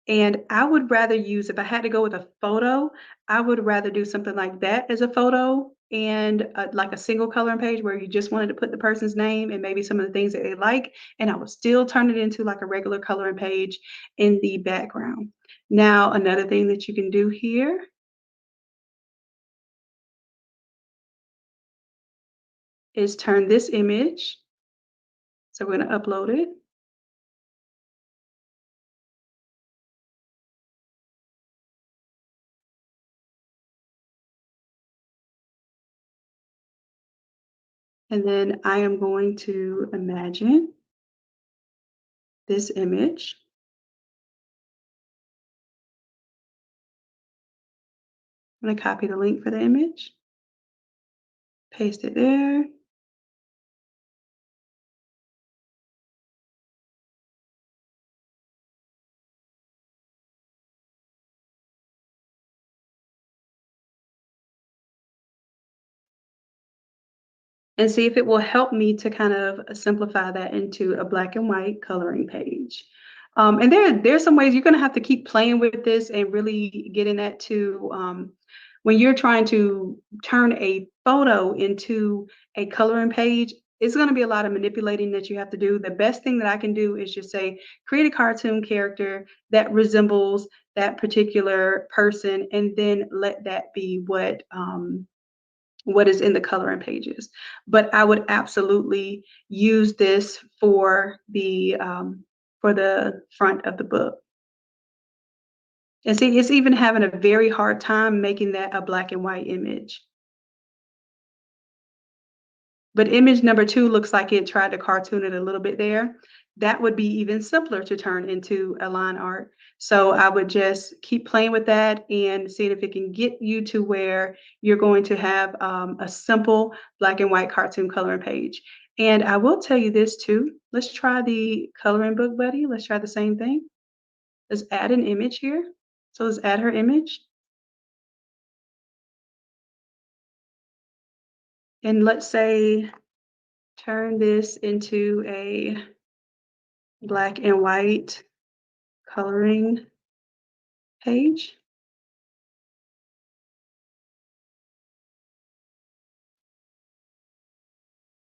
And I would rather use, if I had to go with a photo, I would rather do something like that as a photo and like a single coloring page where you just wanted to put the person's name and maybe some of the things that they like. And I would still turn it into like a regular coloring page in the background. Now, another thing that you can do here is turn this image. So we're going to upload it. And then I am going to imagine this image. I'm going to copy the link for the image, paste it there. And see if it will help me to kind of simplify that into a black and white coloring page. And there's some ways you're going to have to keep playing with this and really getting that to when you're trying to turn a photo into a coloring page, it's going to be a lot of manipulating that you have to do. The best thing that I can do is just say, create a cartoon character that resembles that particular person, and then let that be what what is in the coloring pages. But I would absolutely use this for the front of the book. And see, it's even having a very hard time making that a black and white image. But image number 2 looks like it tried to cartoon it a little bit there. That would be even simpler to turn into a line art. So I would just keep playing with that and seeing if it can get you to where you're going to have a simple black and white cartoon coloring page. And I will tell you this too. Let's try the coloring book buddy. Let's try the same thing. Let's add an image here. So let's add her image. And let's say turn this into a black and white coloring page.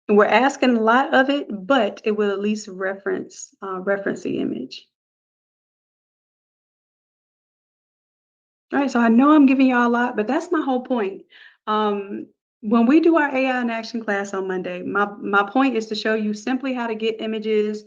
And we're asking a lot of it, but it will at least reference the image. All right, so I know I'm giving y'all a lot, but that's my whole point. When we do our AI in action class on Monday, my point is to show you simply how to get images,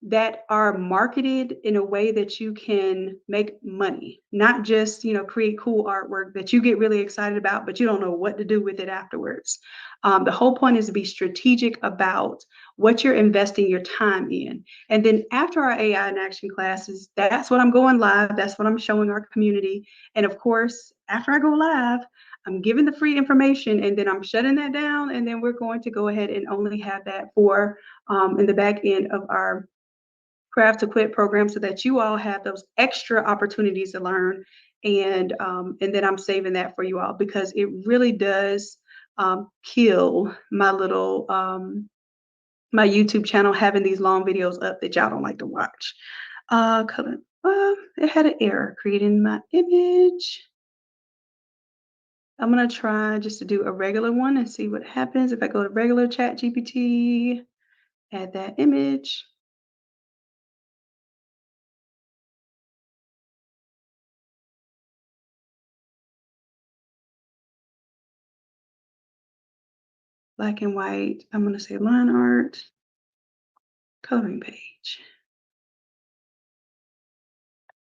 that are marketed in a way that you can make money, not just, create cool artwork that you get really excited about, but you don't know what to do with it afterwards. The whole point is to be strategic about what you're investing your time in. And then after our AI in action classes, that's what I'm going live. That's what I'm showing our community. And of course, after I go live, I'm giving the free information and then I'm shutting that down. And then we're going to go ahead and only have that for in the back end of our Craft to Quit program so that you all have those extra opportunities to learn. And then I'm saving that for you all because it really does kill my little my YouTube channel having these long videos up that y'all don't like to watch. Color. It had an error creating my image. I'm gonna try just to do a regular one and see what happens if I go to regular Chat GPT, add that image. Black and white. I'm going to say line art, coloring page.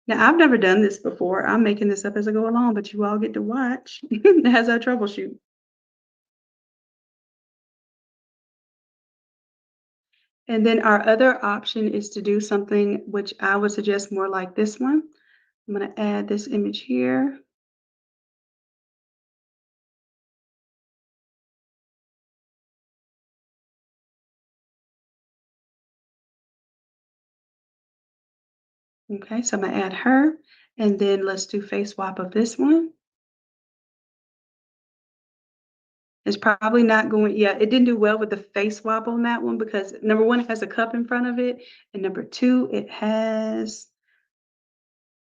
Now, I've never done this before. I'm making this up as I go along, but you all get to watch as I troubleshoot. And then our other option is to do something which I would suggest more like this one. I'm going to add this image here. Okay, so I'm going to add her. And then let's do face swap of this one. It's probably not going, yeah, it didn't do well with the face swap on that one because number one, it has a cup in front of it. And number two, it has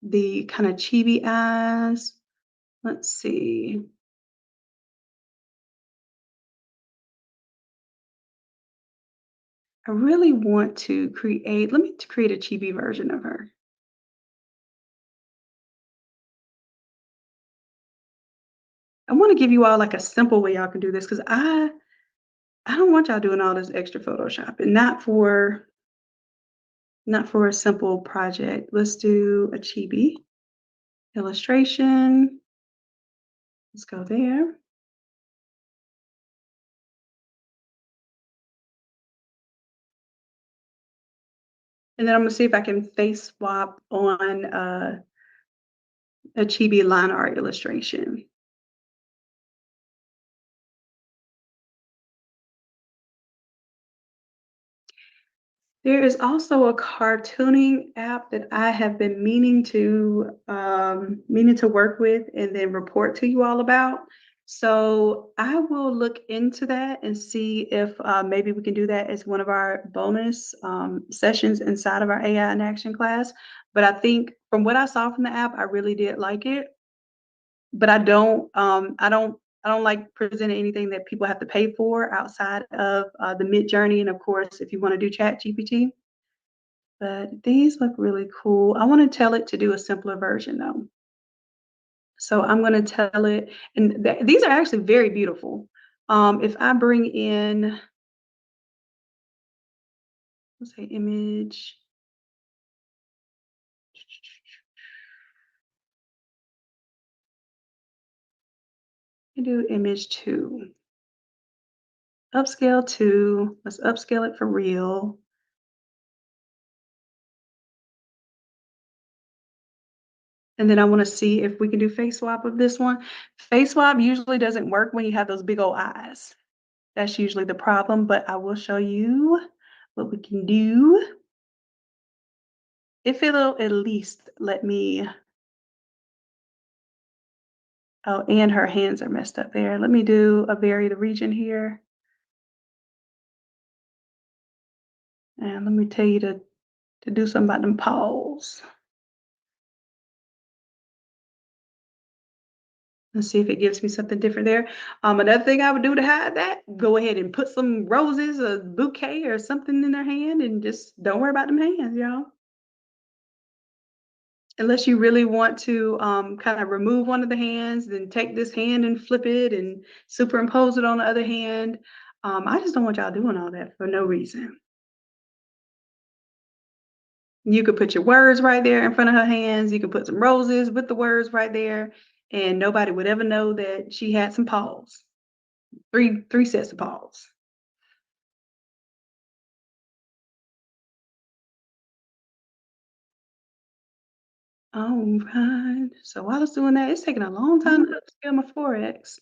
the kind of chibi eyes. Let's see. I really want to create, let me create a chibi version of her. I want to give you all like a simple way y'all can do this because I don't want y'all doing all this extra Photoshop and not for a simple project. Let's do a chibi illustration. Let's go there. And then I'm gonna see if I can face swap on a chibi line art illustration. There is also a cartooning app that I have been meaning to work with and then report to you all about. So I will look into that and see if maybe we can do that as one of our bonus sessions inside of our AI in action class. But I think from what I saw from the app, I really did like it. But I don't like presenting anything that people have to pay for outside of the Midjourney, and of course, if you want to do Chat GPT. But these look really cool. I want to tell it to do a simpler version though. So I'm going to tell it, and these are actually very beautiful. If I bring in, let's say image, I do image 2, upscale 2, let's upscale it for real. And then I want to see if we can do face swap of this one. Face swap usually doesn't work when you have those big old eyes. That's usually the problem, but I will show you what we can do. If it'll at least let me, oh, and her hands are messed up there. Let me do a vary the region here. And let me tell you to do something about them paws. Let's see if it gives me something different there. Another thing I would do to hide that, go ahead and put some roses, a bouquet or something in their hand, and just don't worry about them hands, y'all. Unless you really want to kind of remove one of the hands, then take this hand and flip it and superimpose it on the other hand. I just don't want y'all doing all that for no reason. You could put your words right there in front of her hands. You could put some roses with the words right there, and nobody would ever know that she had some paws. Three sets of paws. All right. So while it's doing that, it's taking a long time to upscale my 4X.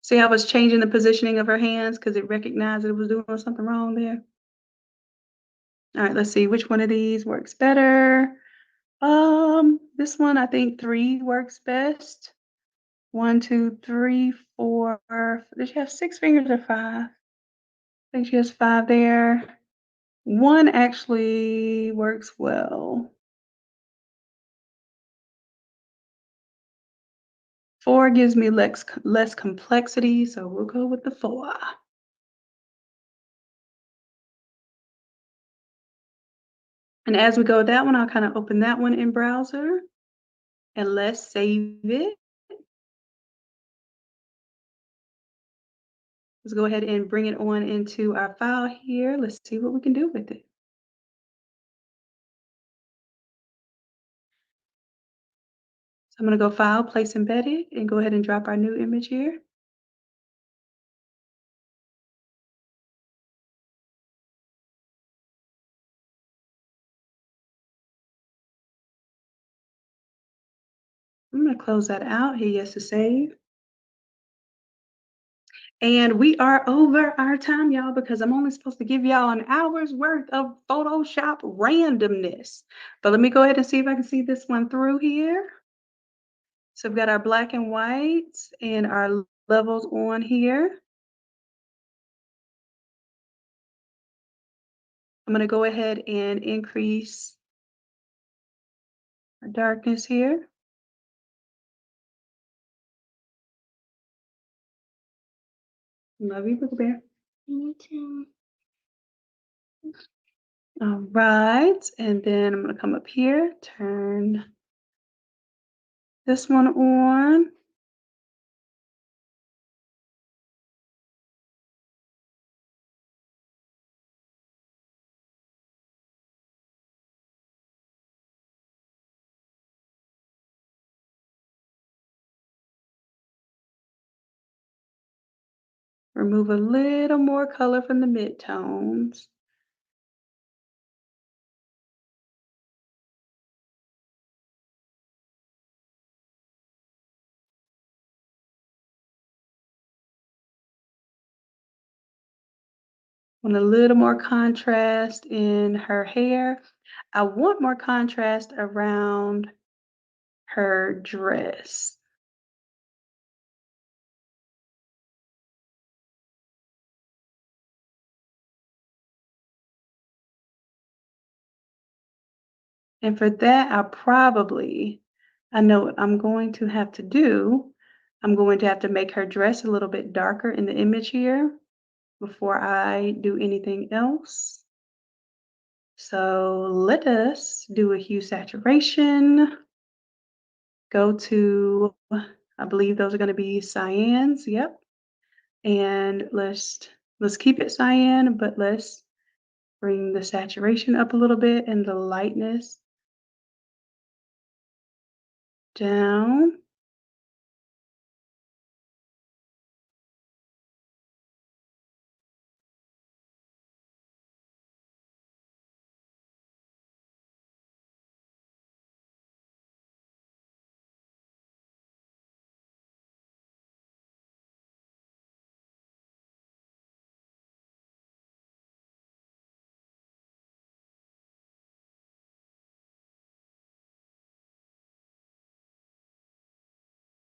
See, I was changing the positioning of her hands because it recognized it was doing something wrong there. All right, let's see which one of these works better. This one, I think 3 works best. 1, 2, 3, 4. Does she have 6 fingers or 5? I think she has 5 there. 1 actually works well. 4 gives me less complexity, so we'll go with the 4. And as we go with that one, I'll kind of open that one in browser and let's save it. Let's go ahead and bring it on into our file here. Let's see what we can do with it. So I'm going to go File, Place Embedded, and go ahead and drop our new image here. I'm going to close that out. Hit yes to save. And we are over our time, y'all, because I'm only supposed to give y'all an hour's worth of Photoshop randomness. But let me go ahead and see if I can see this one through here. So we've got our black and whites and our levels on here. I'm going to go ahead and increase our darkness here. Love you, Booker Bear. Me too. All right, and then I'm going to come up here, turn this one on. Remove a little more color from the midtones. Want a little more contrast in her hair. I want more contrast around her dress. And for that, I know what I'm going to have to do. I'm going to have to make her dress a little bit darker in the image here before I do anything else. So let us do a hue saturation. Go to, I believe those are going to be cyans. Yep. And let's keep it cyan, but let's bring the saturation up a little bit and the lightness down.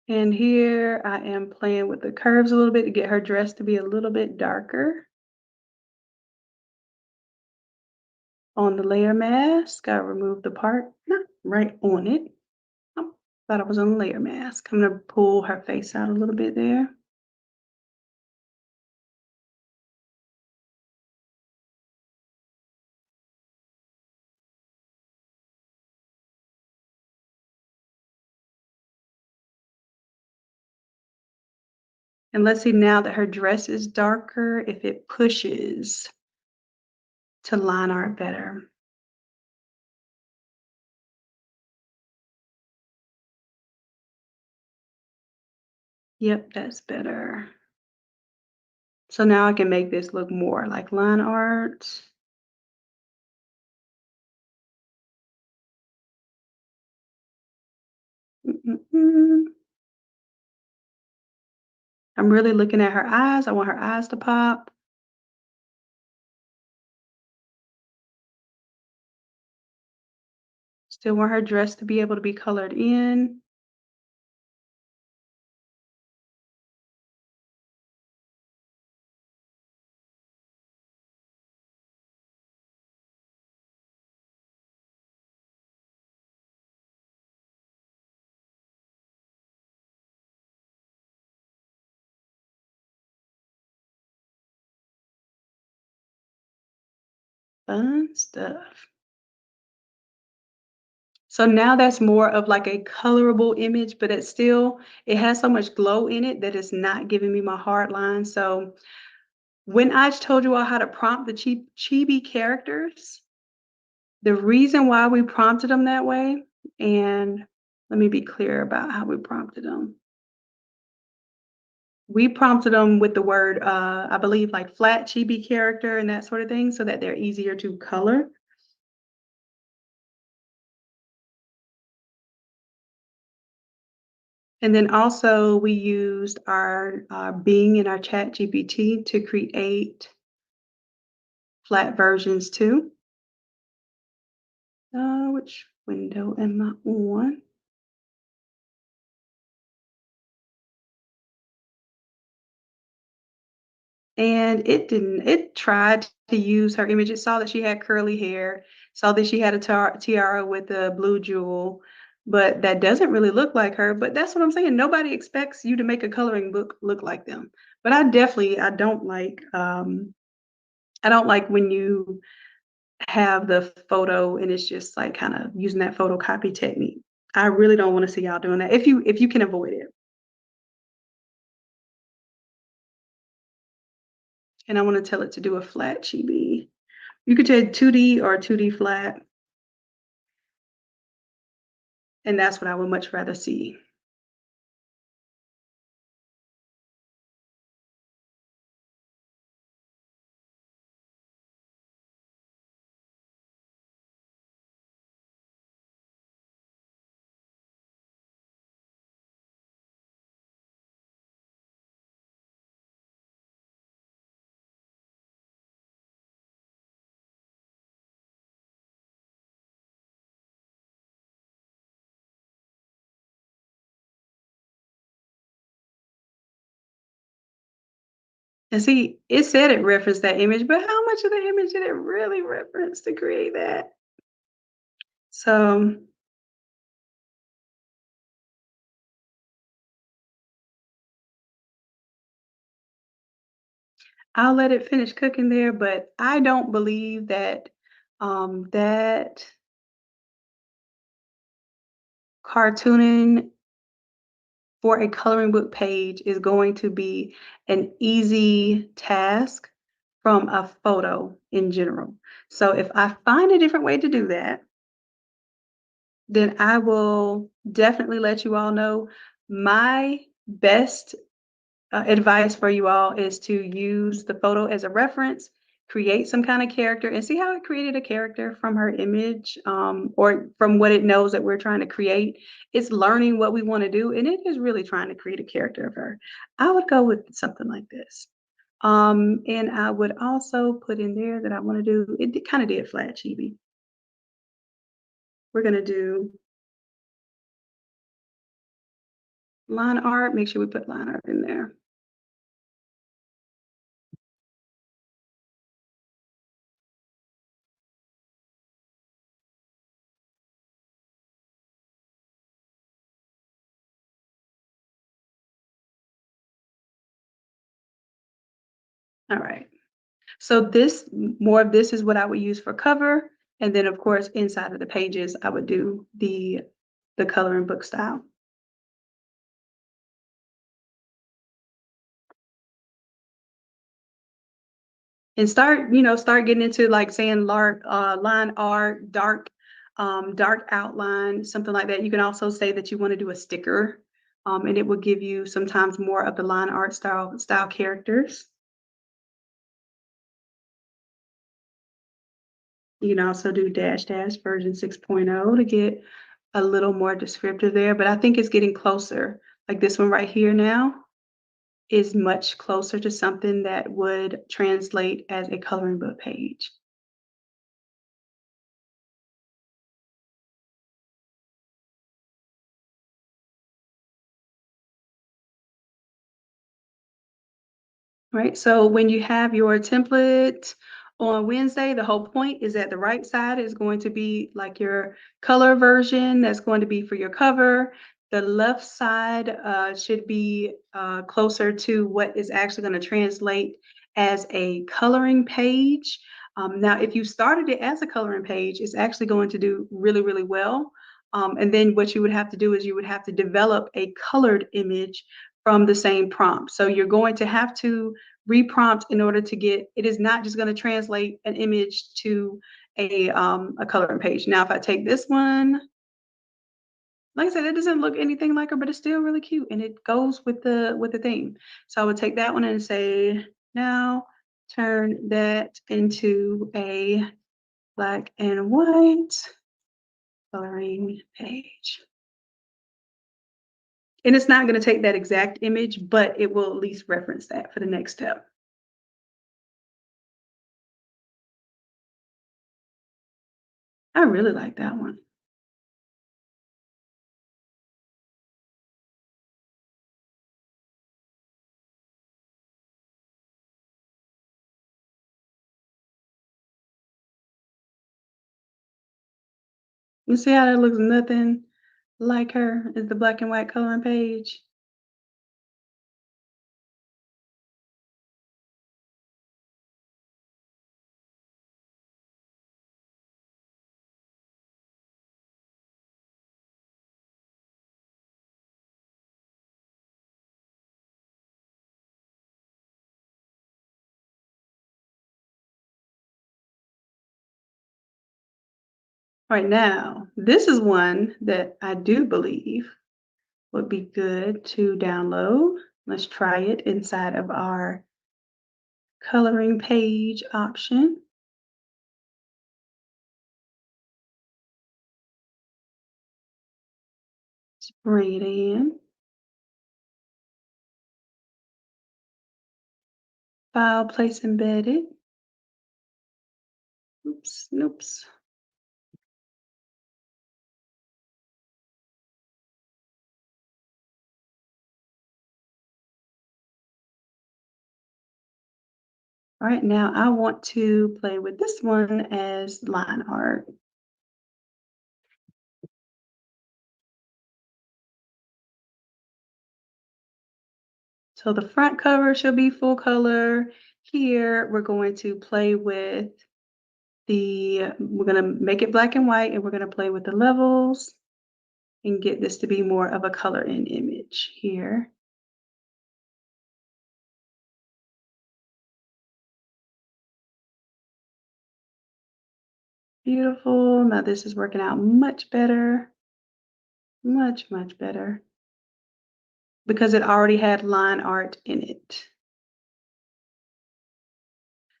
And here I am playing with the curves a little bit to get her dress to be a little bit darker. On the layer mask, I remove the part, not right on it. Oh, thought I was on the layer mask. I'm gonna pull her face out a little bit there. And let's see now that her dress is darker, if it pushes to line art better. Yep, that's better. So now I can make this look more like line art. Mm-mm-mm. I'm really looking at her eyes. I want her eyes to pop. Still want her dress to be able to be colored in. Fun stuff. So now that's more of like a colorable image, but it has so much glow in it that it's not giving me my hard line. So when I told you all how to prompt the chibi characters, the reason why we prompted them that way, and let me be clear about how we prompted them. We prompted them with the word, I believe, like flat chibi character and that sort of thing, so that they're easier to color. And then also we used our Bing and our Chat GPT to create flat versions too. Which window am I on? And it tried to use her image. It saw that she had curly hair, saw that she had a tiara with a blue jewel, but that doesn't really look like her. But that's what I'm saying. Nobody expects you to make a coloring book look like them. But I don't like when you have the photo and it's just like kind of using that photocopy technique. I really don't want to see y'all doing that if you can avoid it. And I want to tell it to do a flat chibi. You could take 2D or 2D flat, and that's what I would much rather see. And see, it said it referenced that image, but how much of the image did it really reference to create that? So I'll let it finish cooking there, but I don't believe that That cartooning for a coloring book page is going to be an easy task from a photo in general. So if I find a different way to do that, then I will definitely let you all know. My best advice for you all is to use the photo as a reference, create some kind of character, and see how it created a character from her image, or from what it knows that we're trying to create. It's learning what we want to do, and it is really trying to create a character of her. I would go with something like this. And I would also put in there that I want to do, it kind of did flat chibi. We're going to do line art. Make sure we put line art in there. All right. So this, more of this is what I would use for cover. And then of course, inside of the pages, I would do the coloring book style. And start getting into like saying line art, dark outline, something like that. You can also say that you want to do a sticker, and it will give you sometimes more of the line art style characters. You can also do dash version 6.0 to get a little more descriptive there, but I think it's getting closer. Like this one right here now is much closer to something that would translate as a coloring book page. Right, so when you have your template on Wednesday, the whole point is that the right side is going to be like your color version that's going to be for your cover. The left side should be closer to what is actually going to translate as a coloring page. Now, if you started it as a coloring page, it's actually going to do really, really well. And then what you would have to do is you would have to develop a colored image from the same prompt. So you're going to have to reprompt in order to get, it is not just going to translate an image to a coloring page. Now, if I take this one, like I said, it doesn't look anything like her, but it's still really cute and it goes with the theme. So I would take that one and say, now turn that into a black and white coloring page. And it's not going to take that exact image, but it will at least reference that for the next step. I really like that one. You see how that looks nothing like her is the black and white coloring page. Right now, this is one that I do believe would be good to download. Let's try it inside of our coloring page option. Let's bring it in. File, place embedded. Oops, oops. All right, now I want to play with this one as line art. So the front cover should be full color. Here, we're going to play with we're gonna make it black and white, and we're gonna play with the levels and get this to be more of a color in image here. Beautiful. Now this is working out much better. Much, much better. Because it already had line art in it.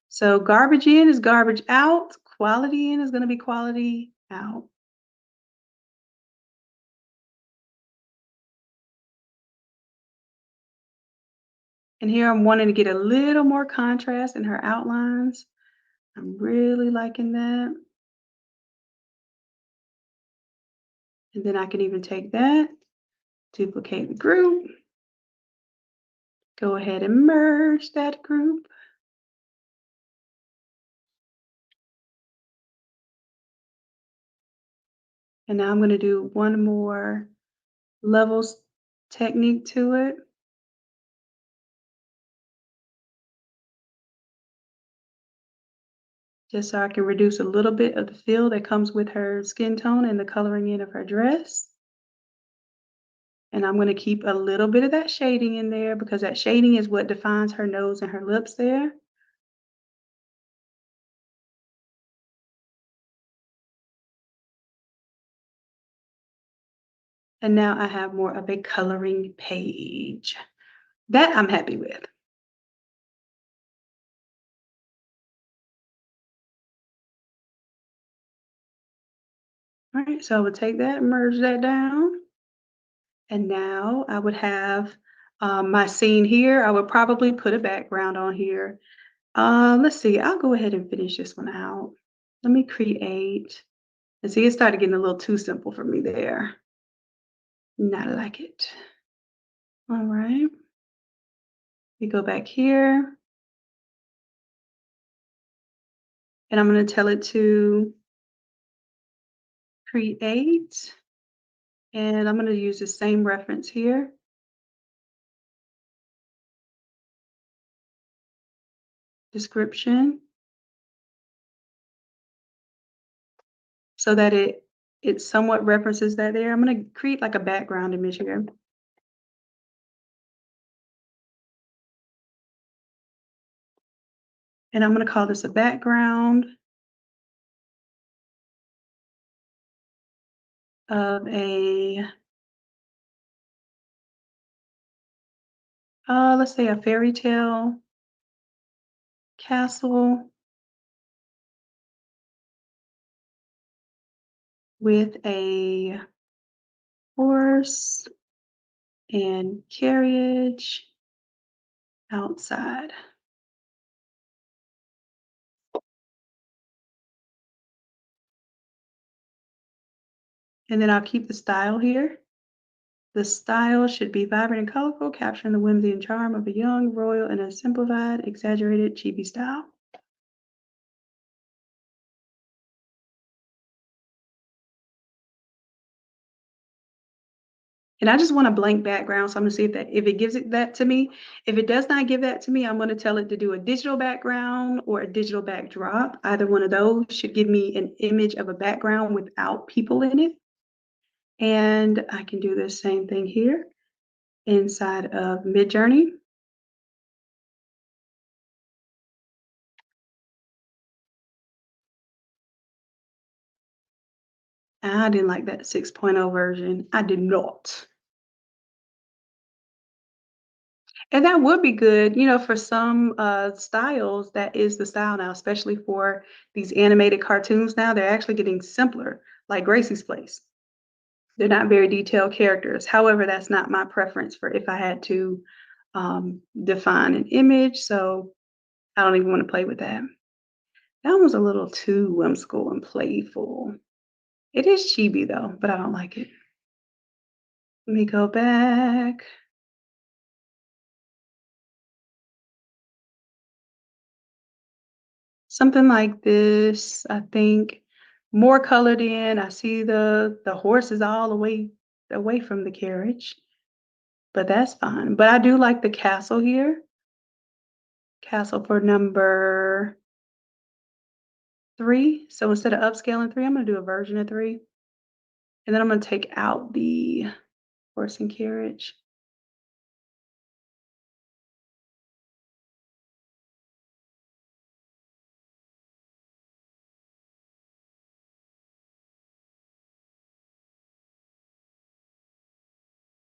So garbage in is garbage out. Quality in is going to be quality out. And here I'm wanting to get a little more contrast in her outlines. I'm really liking that. And then I can even take that, duplicate the group, go ahead and merge that group. And now I'm going to do one more levels technique to it. Just so I can reduce a little bit of the feel that comes with her skin tone and the coloring in of her dress. And I'm going to keep a little bit of that shading in there because that shading is what defines her nose and her lips there. And now I have more of a coloring page. That I'm happy with. All right, so I would take that, merge that down. And now I would have my scene here. I would probably put a background on here. Let's see, I'll go ahead and finish this one out. Let me create. And see, it started getting a little too simple for me there. Not like it. All right. We go back here. And I'm going to tell it to create. And I'm going to use the same reference here. Description. So that it somewhat references that there. I'm going to create like a background image here. And I'm going to call this a background of a, let's say a fairy tale castle with a horse and carriage outside. And then I'll keep the style here. The style should be vibrant and colorful, capturing the whimsy and charm of a young royal in a simplified, exaggerated, chibi style. And I just want a blank background, so I'm gonna see if it gives it that to me. If it does not give that to me, I'm gonna tell it to do a digital background or a digital backdrop. Either one of those should give me an image of a background without people in it. And I can do the same thing here inside of Midjourney. I didn't like that 6.0 version. I did not. And that would be good, for some styles, that is the style now, especially for these animated cartoons now. They're actually getting simpler, like Gracie's Place. They're not very detailed characters. However, that's not my preference for if I had to define an image. So I don't even want to play with that. That was a little too whimsical and playful. It is chibi though, but I don't like it. Let me go back. Something like this, I think. More colored in. I see the horse is all away from the carriage, but that's fine. But I do like the castle here. Castle for number 3. So instead of upscaling 3, I'm gonna do a version of 3. And then I'm gonna take out the horse and carriage.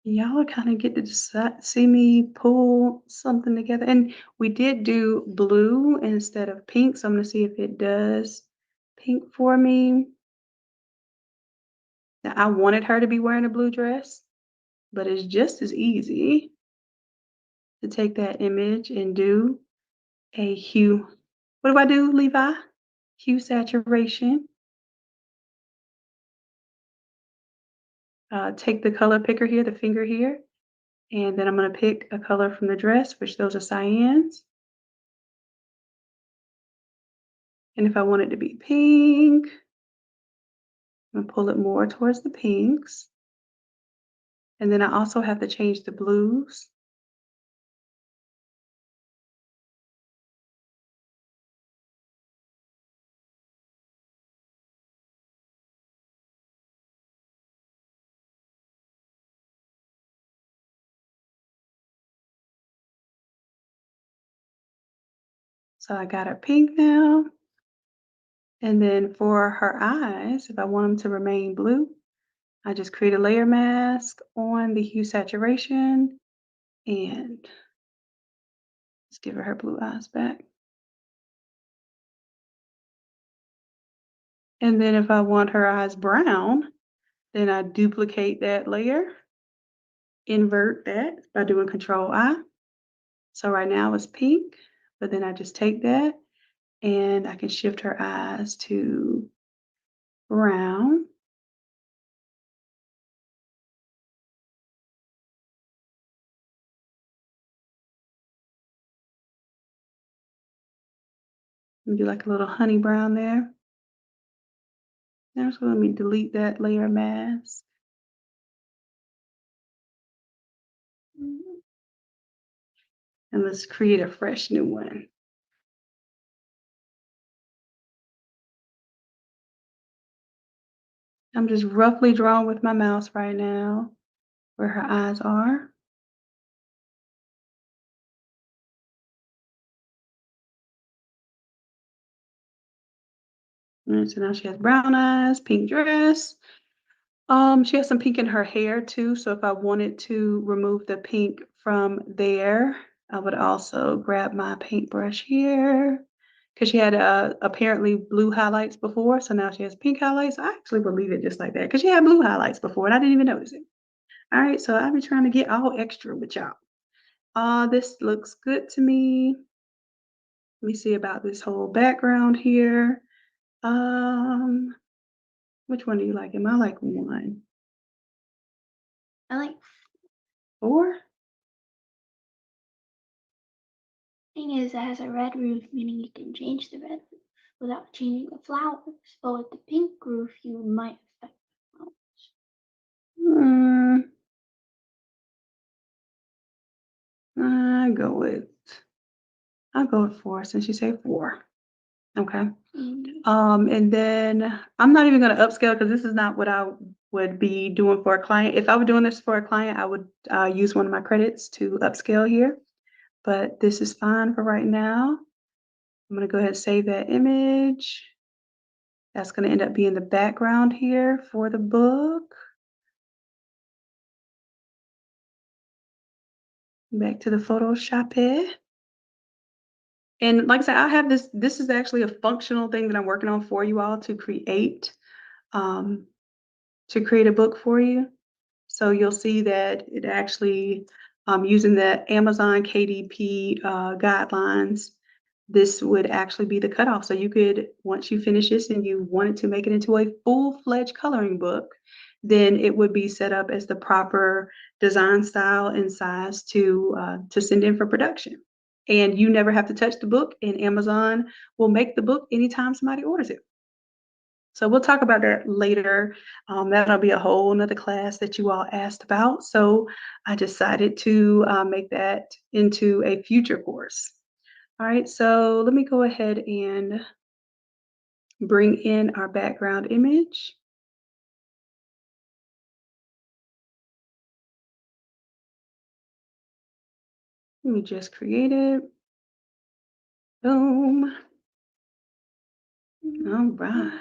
Y'all kind of get to see me pull something together. And we did do blue instead of pink, so I'm gonna see if it does pink for me. Now, I wanted her to be wearing a blue dress, but it's just as easy to take that image and do a hue. What do I do, Levi? Hue saturation. Take the color picker here, the finger here, and then I'm going to pick a color from the dress, which those are cyans. And if I want it to be pink, I'm going to pull it more towards the pinks. And then I also have to change the blues. So I got her pink now. And then for her eyes, if I want them to remain blue, I just create a layer mask on the hue saturation and just give her blue eyes back. And then if I want her eyes brown, then I duplicate that layer, invert that by doing Control I. So right now it's pink, but then I just take that and I can shift her eyes to brown. And do like a little honey brown there. Now so let me delete that layer mask. And let's create a fresh new one. I'm just roughly drawing with my mouse right now where her eyes are. And so now she has brown eyes, pink dress. She has some pink in her hair too. So if I wanted to remove the pink from there, I would also grab my paintbrush here because she had apparently blue highlights before. So now she has pink highlights. I actually will leave it just like that because she had blue highlights before and I didn't even notice it. All right, so I've been trying to get all extra with y'all. This looks good to me. Let me see about this whole background here. Which one do you like? Am I like 1? I like 4? thing is it has a red roof, meaning you can change the red roof without changing the flowers. But with the pink roof, you might affect the flowers. I'll go with 4 since you say 4. Okay. Mm. And then I'm not even going to upscale because this is not what I would be doing for a client. If I were doing this for a client, I would use one of my credits to upscale here. But this is fine for right now. I'm going to go ahead and save that image. That's going to end up being the background here for the book. Back to the Photoshop here. And like I said, I have this is actually a functional thing that I'm working on for you all to create a book for you. So you'll see that it actually, using the Amazon KDP guidelines, this would actually be the cutoff. So you could, once you finish this and you wanted to make it into a full-fledged coloring book, then it would be set up as the proper design style and size to send in for production. And you never have to touch the book, and Amazon will make the book anytime somebody orders it. So we'll talk about that later. That'll be a whole nother class that you all asked about. So I decided to make that into a future course. All right, so let me go ahead and bring in our background image. Let me just create it. Boom. All right.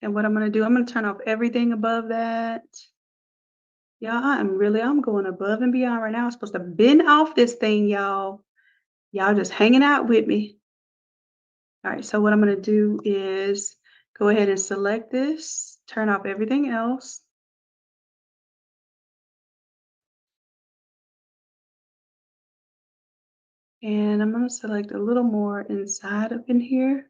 And what I'm going to do, I'm going to turn off everything above that. Y'all, I'm going above and beyond right now. I'm supposed to bend off this thing, y'all. Y'all just hanging out with me. All right, so what I'm going to do is go ahead and select this, turn off everything else. And I'm going to select a little more inside up in here.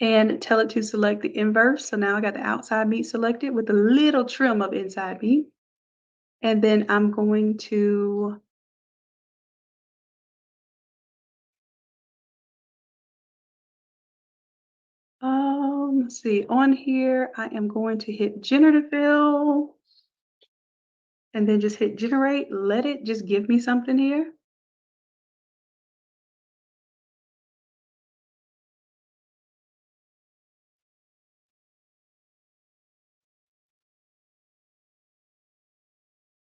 And tell it to select the inverse. So now I got the outside meat selected with a little trim of inside meat. And then I'm going to let's see, on here, I am going to hit generative fill and then just hit generate. Let it just give me something here.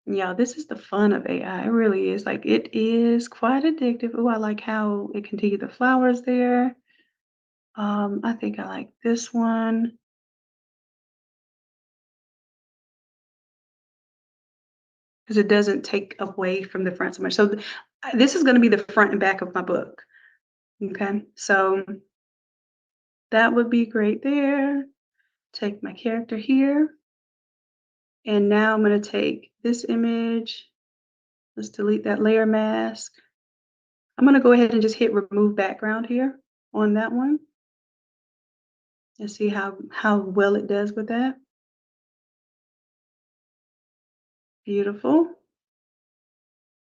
Yeah, this is the fun of AI. It really is. Like, it is quite addictive. Oh, I like how it can take the flowers there. I think I like this one. Because it doesn't take away from the front so much. So this is going to be the front and back of my book. Okay, so that would be great there. Take my character here. And now I'm going to take this image. Let's delete that layer mask. I'm going to go ahead and just hit remove background here on that one and see how well it does with that. Beautiful.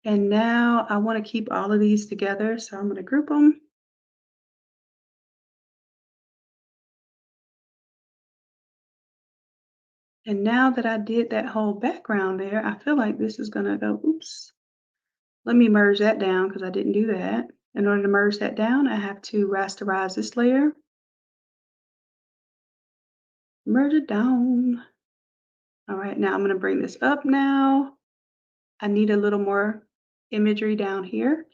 And now I want to keep all of these together, so I'm going to group them. And now that I did that whole background there, I feel like this is going to go, oops. Let me merge that down because I didn't do that. In order to merge that down, I have to rasterize this layer. Merge it down. All right, now I'm going to bring this up now. I need a little more imagery down here.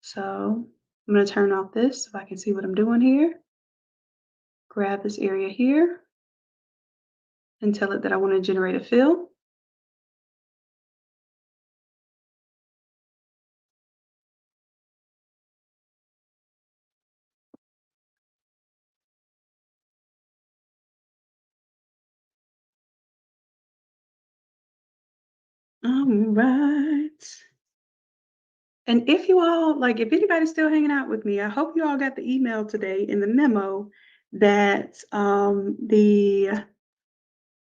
So I'm going to turn off this so I can see what I'm doing here. Grab this area here and tell it that I want to generate a fill. All right. And if you all, like, if anybody's still hanging out with me, I hope you all got the email today in the memo that the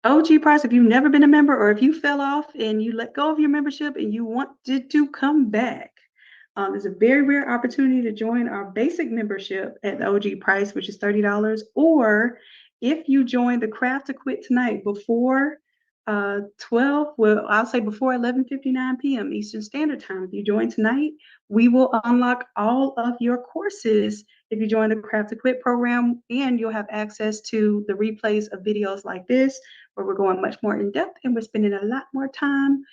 OG price, if you've never been a member or if you fell off and you let go of your membership and you wanted to come back, there's a very rare opportunity to join our basic membership at the OG price, which is $30. Or if you join the Craft to Quit tonight before 12, well, I'll say before 11:59 p.m. Eastern Standard Time. If you join tonight, we will unlock all of your courses if you join the Craft to Quit program, and you'll have access to the replays of videos like this, where we're going much more in depth and we're spending a lot more time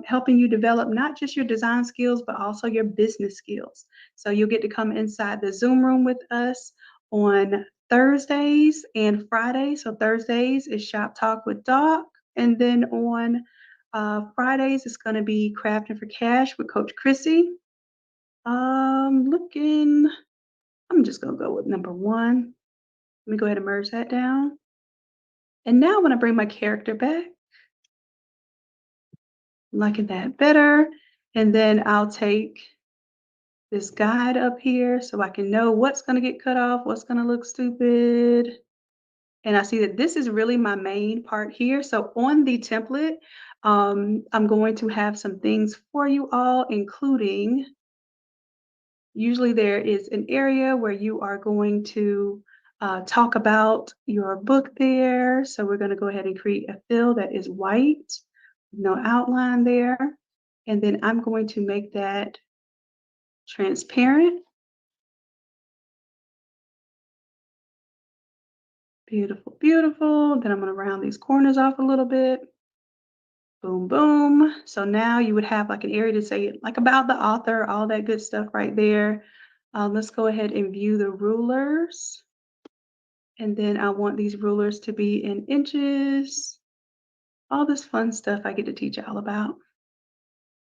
helping you develop not just your design skills, but also your business skills. So you'll get to come inside the Zoom room with us on Thursdays and Fridays. So Thursdays is Shop Talk with Doc. And then on Fridays, it's going to be Crafting for Cash with Coach Chrissy. I'm just going to go with number 1. Let me go ahead and merge that down. And now I'm going to bring my character back. I'm liking that better. And then I'll take this guide up here so I can know what's going to get cut off, what's going to look stupid. And I see that this is really my main part here. So on the template, I'm going to have some things for you all, including usually there is an area where you are going to talk about your book there. So we're going to go ahead and create a fill that is white, no outline there. And then I'm going to make that transparent. Beautiful, beautiful. Then I'm going to round these corners off a little bit. Boom, boom. So now you would have like an area to say like about the author, all that good stuff right there. Let's go ahead and view the rulers. And then I want these rulers to be in inches. All this fun stuff I get to teach y'all about.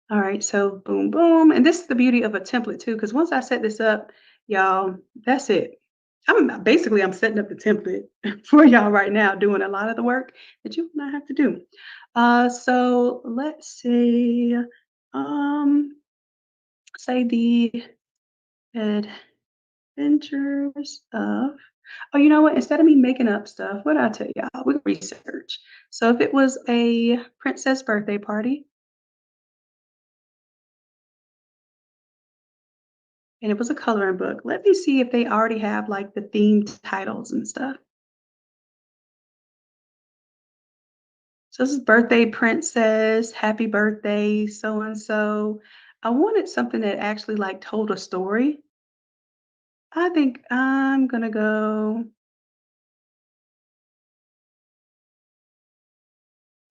All right, so boom, boom. And this is the beauty of a template too, because once I set this up, y'all, that's it. I'm setting up the template for y'all right now, doing a lot of the work that you will not have to do. So let's see, say the adventures of, oh, you know what? Instead of me making up stuff, what did I tell y'all? We research. So if it was a princess birthday party, and it was a coloring book, let me see if they already have like the themed titles and stuff. So this is birthday princess, happy birthday, so and so. I wanted something that actually like told a story. I think I'm gonna go,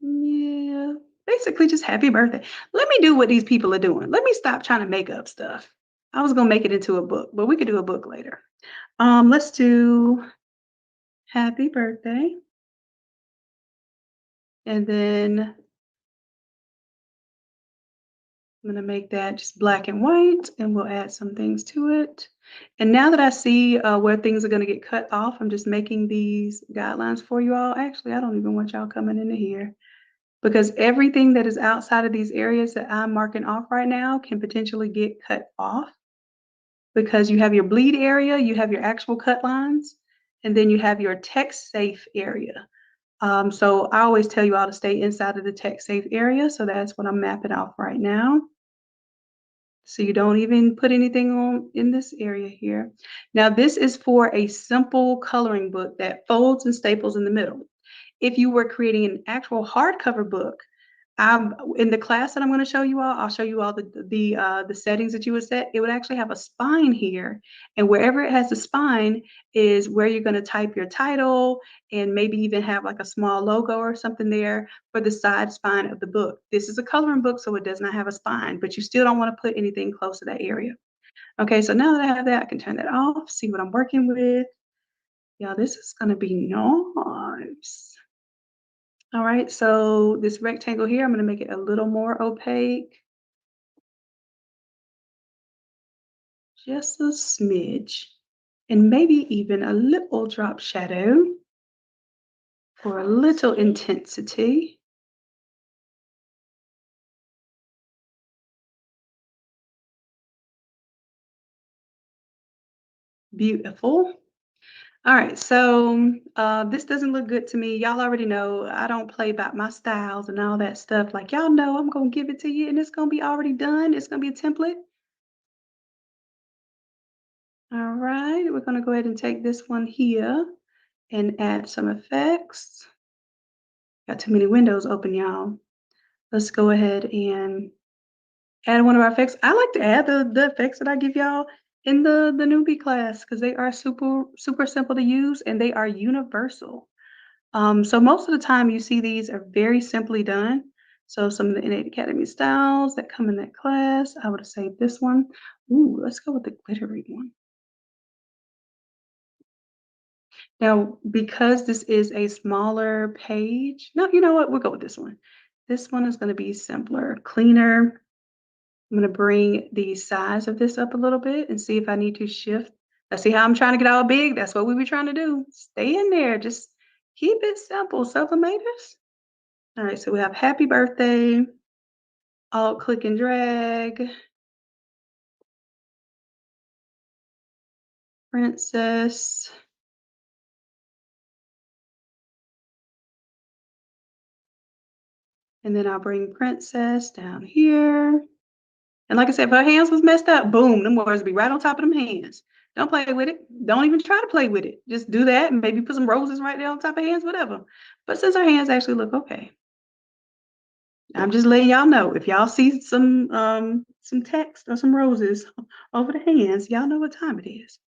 yeah, basically just happy birthday. Let me do what these people are doing. Let me stop trying to make up stuff. I was gonna make it into a book, but we could do a book later. Let's do happy birthday. And then I'm gonna make that just black and white, and we'll add some things to it. And now that I see where things are gonna get cut off, I'm just making these guidelines for you all. Actually, I don't even want y'all coming into here because everything that is outside of these areas that I'm marking off right now can potentially get cut off because you have your bleed area, you have your actual cut lines, and then you have your text safe area. So I always tell you all to stay inside of the text safe area. So that's what I'm mapping off right now. So you don't even put anything on in this area here. Now this is for a simple coloring book that folds and staples in the middle. If you were creating an actual hardcover book, in the class that I'm going to show you all, I'll show you all the settings that you would set. It would actually have a spine here, and wherever it has a spine is where you're going to type your title and maybe even have like a small logo or something there for the side spine of the book. This is a coloring book, so it does not have a spine, but you still don't want to put anything close to that area. Okay, so now that I have that, I can turn that off, see what I'm working with. Yeah, this is going to be nice. All right, so this rectangle here, I'm going to make it a little more opaque. Just a smidge. And maybe even a little drop shadow for a little intensity. Beautiful. All right, so this doesn't look good to me. Y'all already know I don't play about my styles and all that stuff. Like y'all know I'm gonna give it to you and it's gonna be already done. It's gonna be a template. All right, we're gonna go ahead and take this one here and add some effects. Got too many windows open, y'all. Let's go ahead and add one of our effects. I like to add the effects that I give y'all in the newbie class because they are super simple to use and they are universal. So most of the time you see these are very simply done. So some of the Innate Academy styles that come in that class, I would say this one. Ooh, let's go with the glittery one. Now, because this is a smaller page, no, you know what? We'll go with this one. This one is going to be simpler, cleaner. I'm going to bring the size of this up a little bit and see if I need to shift. Now, see how I'm trying to get all big? That's what we were trying to do. Stay in there. Just keep it simple, sublimators. All right, so we have happy birthday. Alt click and drag. Princess. And then I'll bring princess down here. And like I said, if her hands was messed up, boom, them words be right on top of them hands. Don't play with it. Don't even try to play with it. Just do that and maybe put some roses right there on top of hands, whatever. But since her hands actually look okay. I'm just letting y'all know. If y'all see some text or some roses over the hands, y'all know what time it is.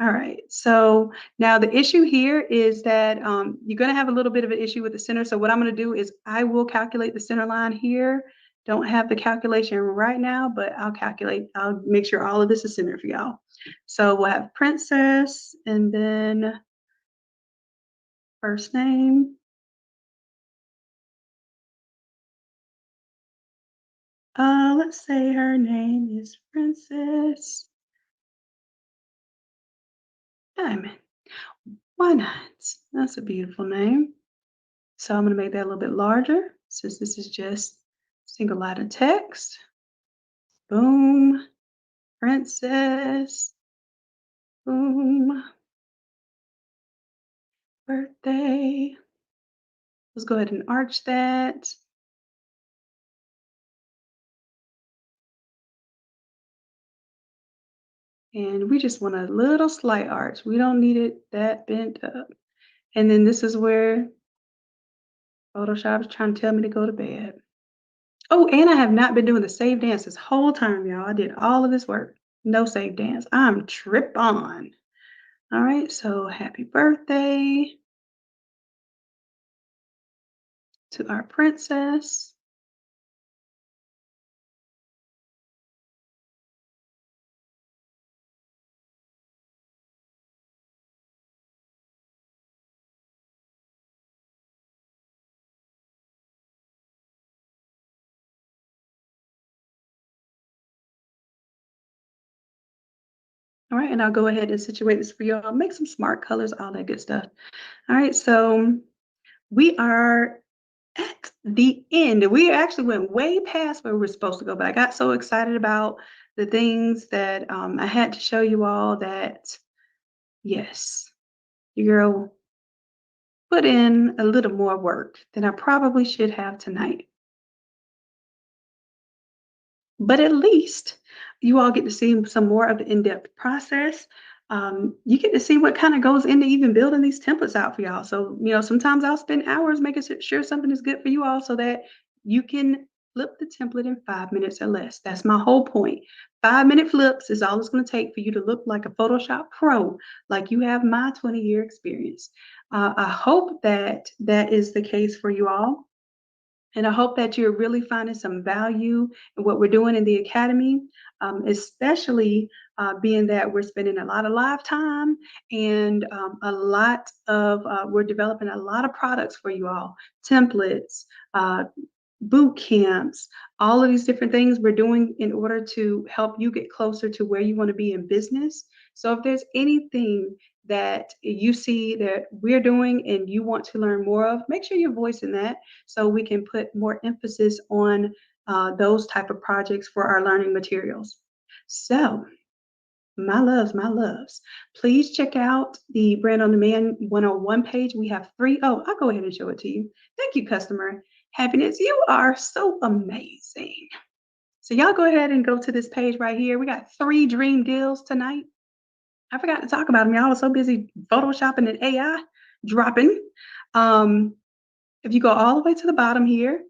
All right, so now the issue here is that you're going to have a little bit of an issue with the center. So what I'm going to do is I will calculate the center line here. Don't have the calculation right now, but I'll make sure all of this is centered for y'all. So we'll have Princess and then first name. Let's say her name is Princess Diamond. Why not? That's a beautiful name. So I'm going to make that a little bit larger since this is just single line of text. Boom. Princess. Boom. Birthday. Let's go ahead and arch that. And we just want a little slight arch. We don't need it that bent up. And then this is where Photoshop is trying to tell me to go to bed. Oh, and I have not been doing the save dance this whole time, y'all. I did all of this work. No save dance. I'm trip on. All right, so happy birthday to our princess. All right, and I'll go ahead and situate this for y'all. Make some smart colors, all that good stuff. All right, so we are at the end. We actually went way past where we were supposed to go, but I got so excited about the things that I had to show you all that, yes, your girl put in a little more work than I probably should have tonight. But at least you all get to see some more of the in-depth process. You get to see what kind of goes into even building these templates out for y'all. So, sometimes I'll spend hours making sure something is good for you all so that you can flip the template in 5 minutes or less. That's my whole point. 5-minute flips is all it's going to take for you to look like a Photoshop pro, like you have my 20-year experience. I hope that is the case for you all. And I hope that you're really finding some value in what we're doing in the Academy, especially being that we're spending a lot of live time and we're developing a lot of products for you all, templates, boot camps, all of these different things we're doing in order to help you get closer to where you want to be in business. So if there's anything that you see that we're doing and you want to learn more of, make sure you're voicing that so we can put more emphasis on those type of projects for our learning materials. So my loves, please check out the Brand on Demand 101 page. We have I'll go ahead and show it to you. Thank you, customer happiness. You are so amazing. So y'all go ahead and go to this page right here. We got 3 dream deals tonight. I forgot to talk about them. Y'all was so busy photoshopping and AI dropping. If you go all the way to the bottom here,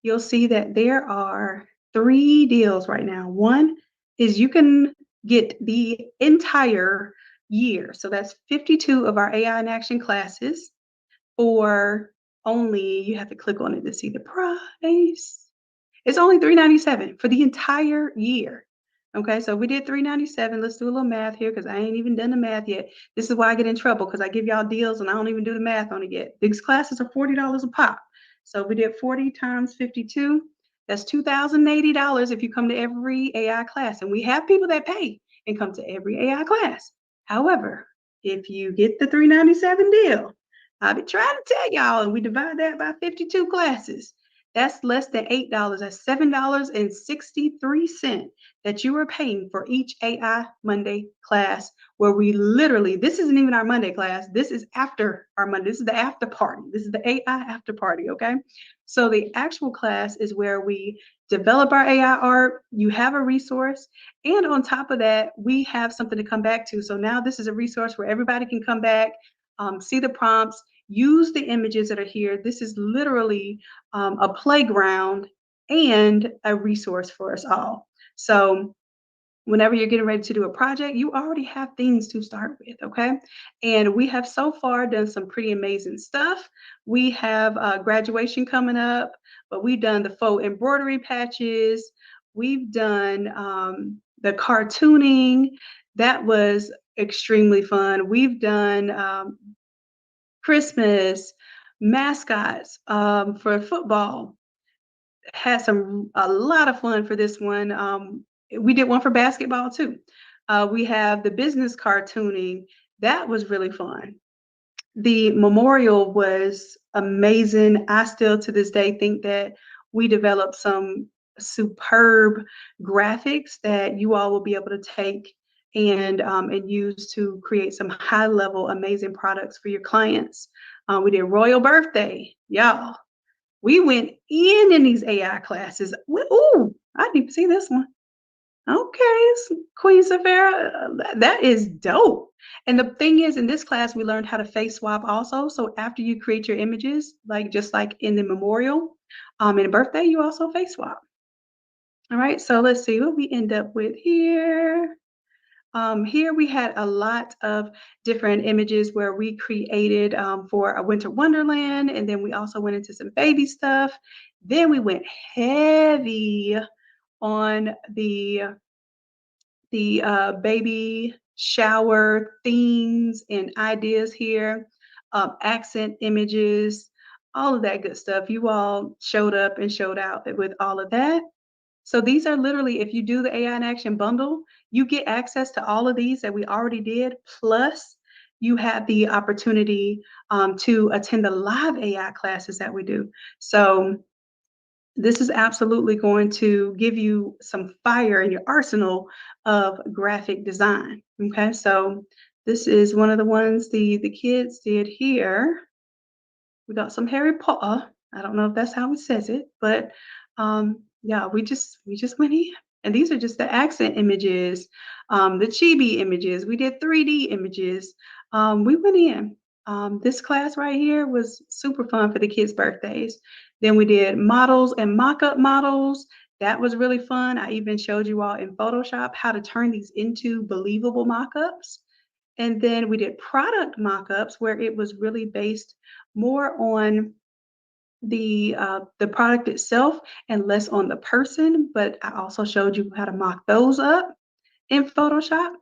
you'll see that there are 3 deals right now. One is you can get the entire year. So that's 52 of our AI in Action classes for only, you have to click on it to see the price. It's only $397 for the entire year. Okay, so we did $397. Let's do a little math here because I ain't even done the math yet. This is why I get in trouble because I give y'all deals and I don't even do the math on it yet. These classes are $40 a pop. So we did 40 times 52. That's $2,080 if you come to every AI class. And we have people that pay and come to every AI class. However, if you get the $397 deal, I've been trying to tell y'all, and we divide that by 52 classes. That's less than $8. That's $7.63 that you are paying for each AI Monday class, where we literally, this isn't even our Monday class. This is after our Monday. This is the after party. This is the AI after party, okay? So the actual class is where we develop our AI art. You have a resource. And on top of that, we have something to come back to. So now this is a resource where everybody can come back, see the prompts, use the images that are here. This is literally a playground and a resource for us all. So whenever you're getting ready to do a project, you already have things to start with, okay? And we have so far done some pretty amazing stuff. We have graduation coming up, but we've done the faux embroidery patches. We've done the cartooning. That was extremely fun. We've done Christmas mascots for football. Had a lot of fun for this one. We did one for basketball too. We have the business cartooning. That was really fun. The memorial was amazing. I still to this day think that we developed some superb graphics that you all will be able to take and use to create some high level amazing products for your clients. We did royal birthday, y'all. We went in these AI classes. Ooh, I didn't even see this one. Okay, Queen Safira, that is dope. And the thing is, in this class, we learned how to face swap also. So after you create your images, like just like in the memorial, in a birthday, you also face swap. All right, so let's see what we end up with here. Here we had a lot of different images where we created for a winter wonderland, and then we also went into some baby stuff. Then we went heavy on the baby shower themes and ideas here, accent images, all of that good stuff. You all showed up and showed out with all of that. So these are literally, if you do the AI in Action bundle, you get access to all of these that we already did, plus you have the opportunity to attend the live AI classes that we do. So this is absolutely going to give you some fire in your arsenal of graphic design. Okay, so this is one of the ones the kids did here. We got some Harry Potter. I don't know if that's how it says it, but yeah, we just went in. And these are just the accent images, the chibi images. We did 3D images. We went in. This class right here was super fun for the kids' birthdays. Then we did models and mock-up models. That was really fun. I even showed you all in Photoshop how to turn these into believable mock-ups. And then we did product mock-ups where it was really based more on the product itself and less on the person. But I also showed you how to mock those up in Photoshop.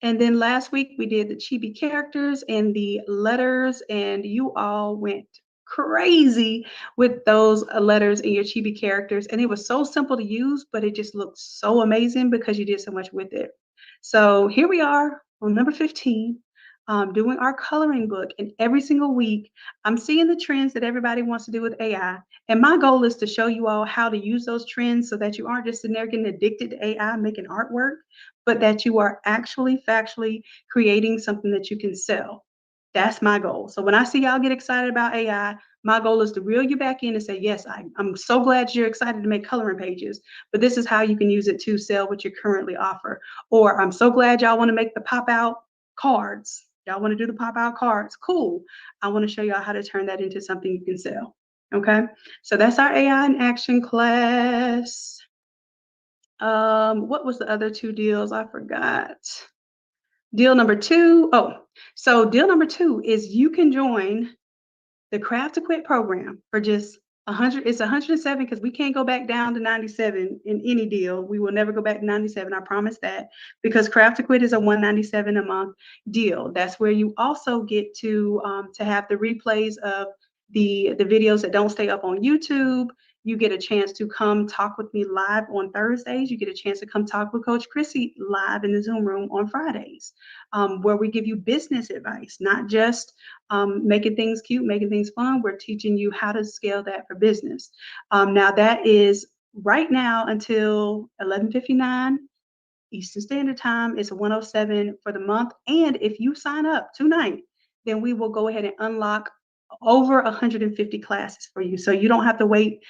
And then last week we did the chibi characters and the letters, and you all went crazy with those letters and your chibi characters. And it was so simple to use, but it just looked so amazing because you did so much with it. So here we are on number 15, doing our coloring book. And every single week, I'm seeing the trends that everybody wants to do with AI. And my goal is to show you all how to use those trends so that you aren't just sitting there getting addicted to AI making artwork, but that you are actually factually creating something that you can sell. That's my goal. So when I see y'all get excited about AI, my goal is to reel you back in and say, yes, I'm so glad you're excited to make coloring pages, but this is how you can use it to sell what you currently offer. Or I'm so glad y'all want to make the pop-out cards. Y'all want to do the pop-out cards. Cool. I want to show y'all how to turn that into something you can sell. Okay. So that's our AI in Action class. What was the other two deals? I forgot. Deal number 2. Oh, so deal number 2 is you can join the Craft to Quit program for just 100. It's 107 because we can't go back down to 97 in any deal. We will never go back to 97. I promise that, because Craft to Quit is a 197 a month deal. That's where you also get to have the replays of the videos that don't stay up on YouTube. You get a chance to come talk with me live on Thursdays. You get a chance to come talk with Coach Chrissy live in the Zoom room on Fridays, where we give you business advice, not just making things cute, making things fun. We're teaching you how to scale that for business. Now that is right now until 11:59 Eastern Standard Time. It's 107 for the month. And if you sign up tonight, then we will go ahead and unlock over 150 classes for you. So you don't have to wait.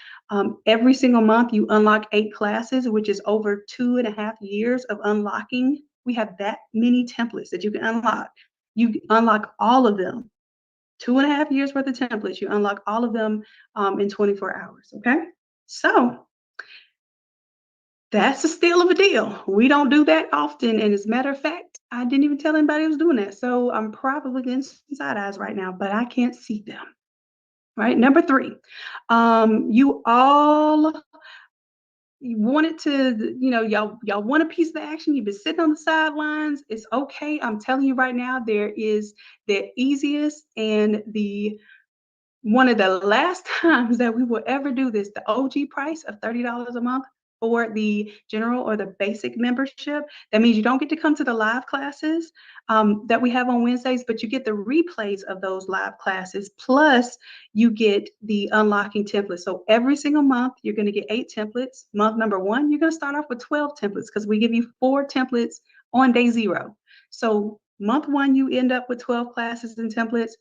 Every single month, you unlock 8 classes, which is over 2.5 years of unlocking. We have that many templates that you can unlock. You unlock all of them 2.5 years worth of templates. You unlock all of them in 24 hours. Okay. So that's a steal of a deal. We don't do that often. And as a matter of fact, I didn't even tell anybody I was doing that. So I'm probably getting some side eyes right now, but I can't see them. Right. Number 3, you all wanted to, y'all want a piece of the action. You've been sitting on the sidelines. It's okay. I'm telling you right now, there is the easiest and the one of the last times that we will ever do this, the OG price of $30 a month for the general or the basic membership. That means you don't get to come to the live classes that we have on Wednesdays, but you get the replays of those live classes. Plus, you get the unlocking templates. So every single month, you're going to get 8 templates. Month number 1, you're going to start off with 12 templates because we give you 4 templates on day 0. So month 1, you end up with 12 classes and templates.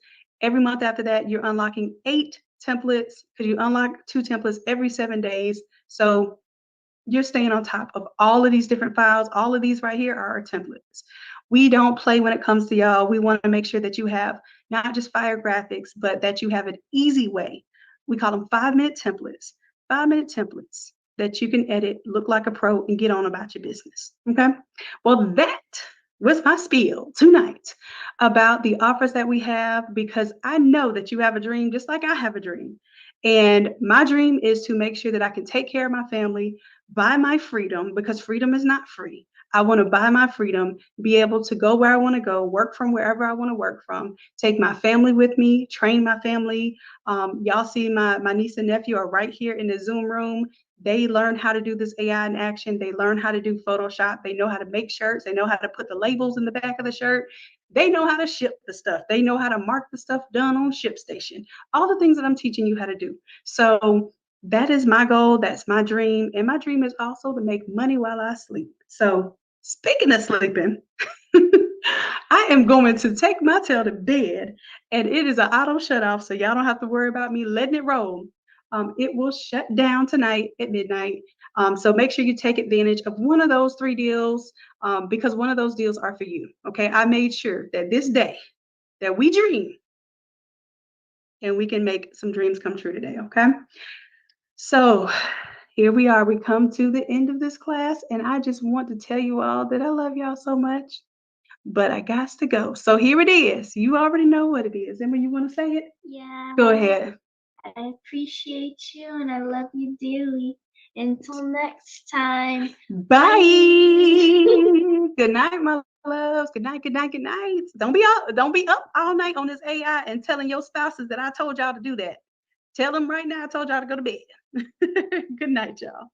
Every month after that, you're unlocking 8 templates because you unlock 2 templates every 7 days. So you're staying on top of all of these different files. All of these right here are our templates. We don't play when it comes to y'all. We want to make sure that you have not just fire graphics, but that you have an easy way. We call them 5-minute templates. 5-minute templates that you can edit, look like a pro, and get on about your business. Okay? Well, that was my spiel tonight about the offers that we have, because I know that you have a dream just like I have a dream. And my dream is to make sure that I can take care of my family, buy my freedom, because freedom is not free. I want to buy my freedom, be able to go where I want to go, work from wherever I want to work from, take my family with me, train my family. Y'all see my niece and nephew are right here in the Zoom room. They learn how to do this AI in action. They learn how to do Photoshop. They know how to make shirts. They know how to put the labels in the back of the shirt. They know how to ship the stuff. They know how to mark the stuff done on ShipStation. All the things that I'm teaching you how to do. So that is my goal. That's my dream. And my dream is also to make money while I sleep. So speaking of sleeping, I am going to take my tail to bed, and it is an auto shut off. So y'all don't have to worry about me letting it roll. It will shut down tonight at midnight. So make sure you take advantage of one of those 3 deals because one of those deals are for you. Okay. I made sure that this day that we dream and we can make some dreams come true today. Okay. So here we are. We come to the end of this class, and I just want to tell you all that I love y'all so much, but I got to go. So here it is. You already know what it is. Emma, you want to say it? Yeah. Go ahead. I appreciate you and I love you dearly. Until next time. Bye. Good night, my loves. Good night, good night, good night. Don't be up all night on this AI and telling your spouses that I told y'all to do that. Tell them right now I told y'all to go to bed. Good night, y'all.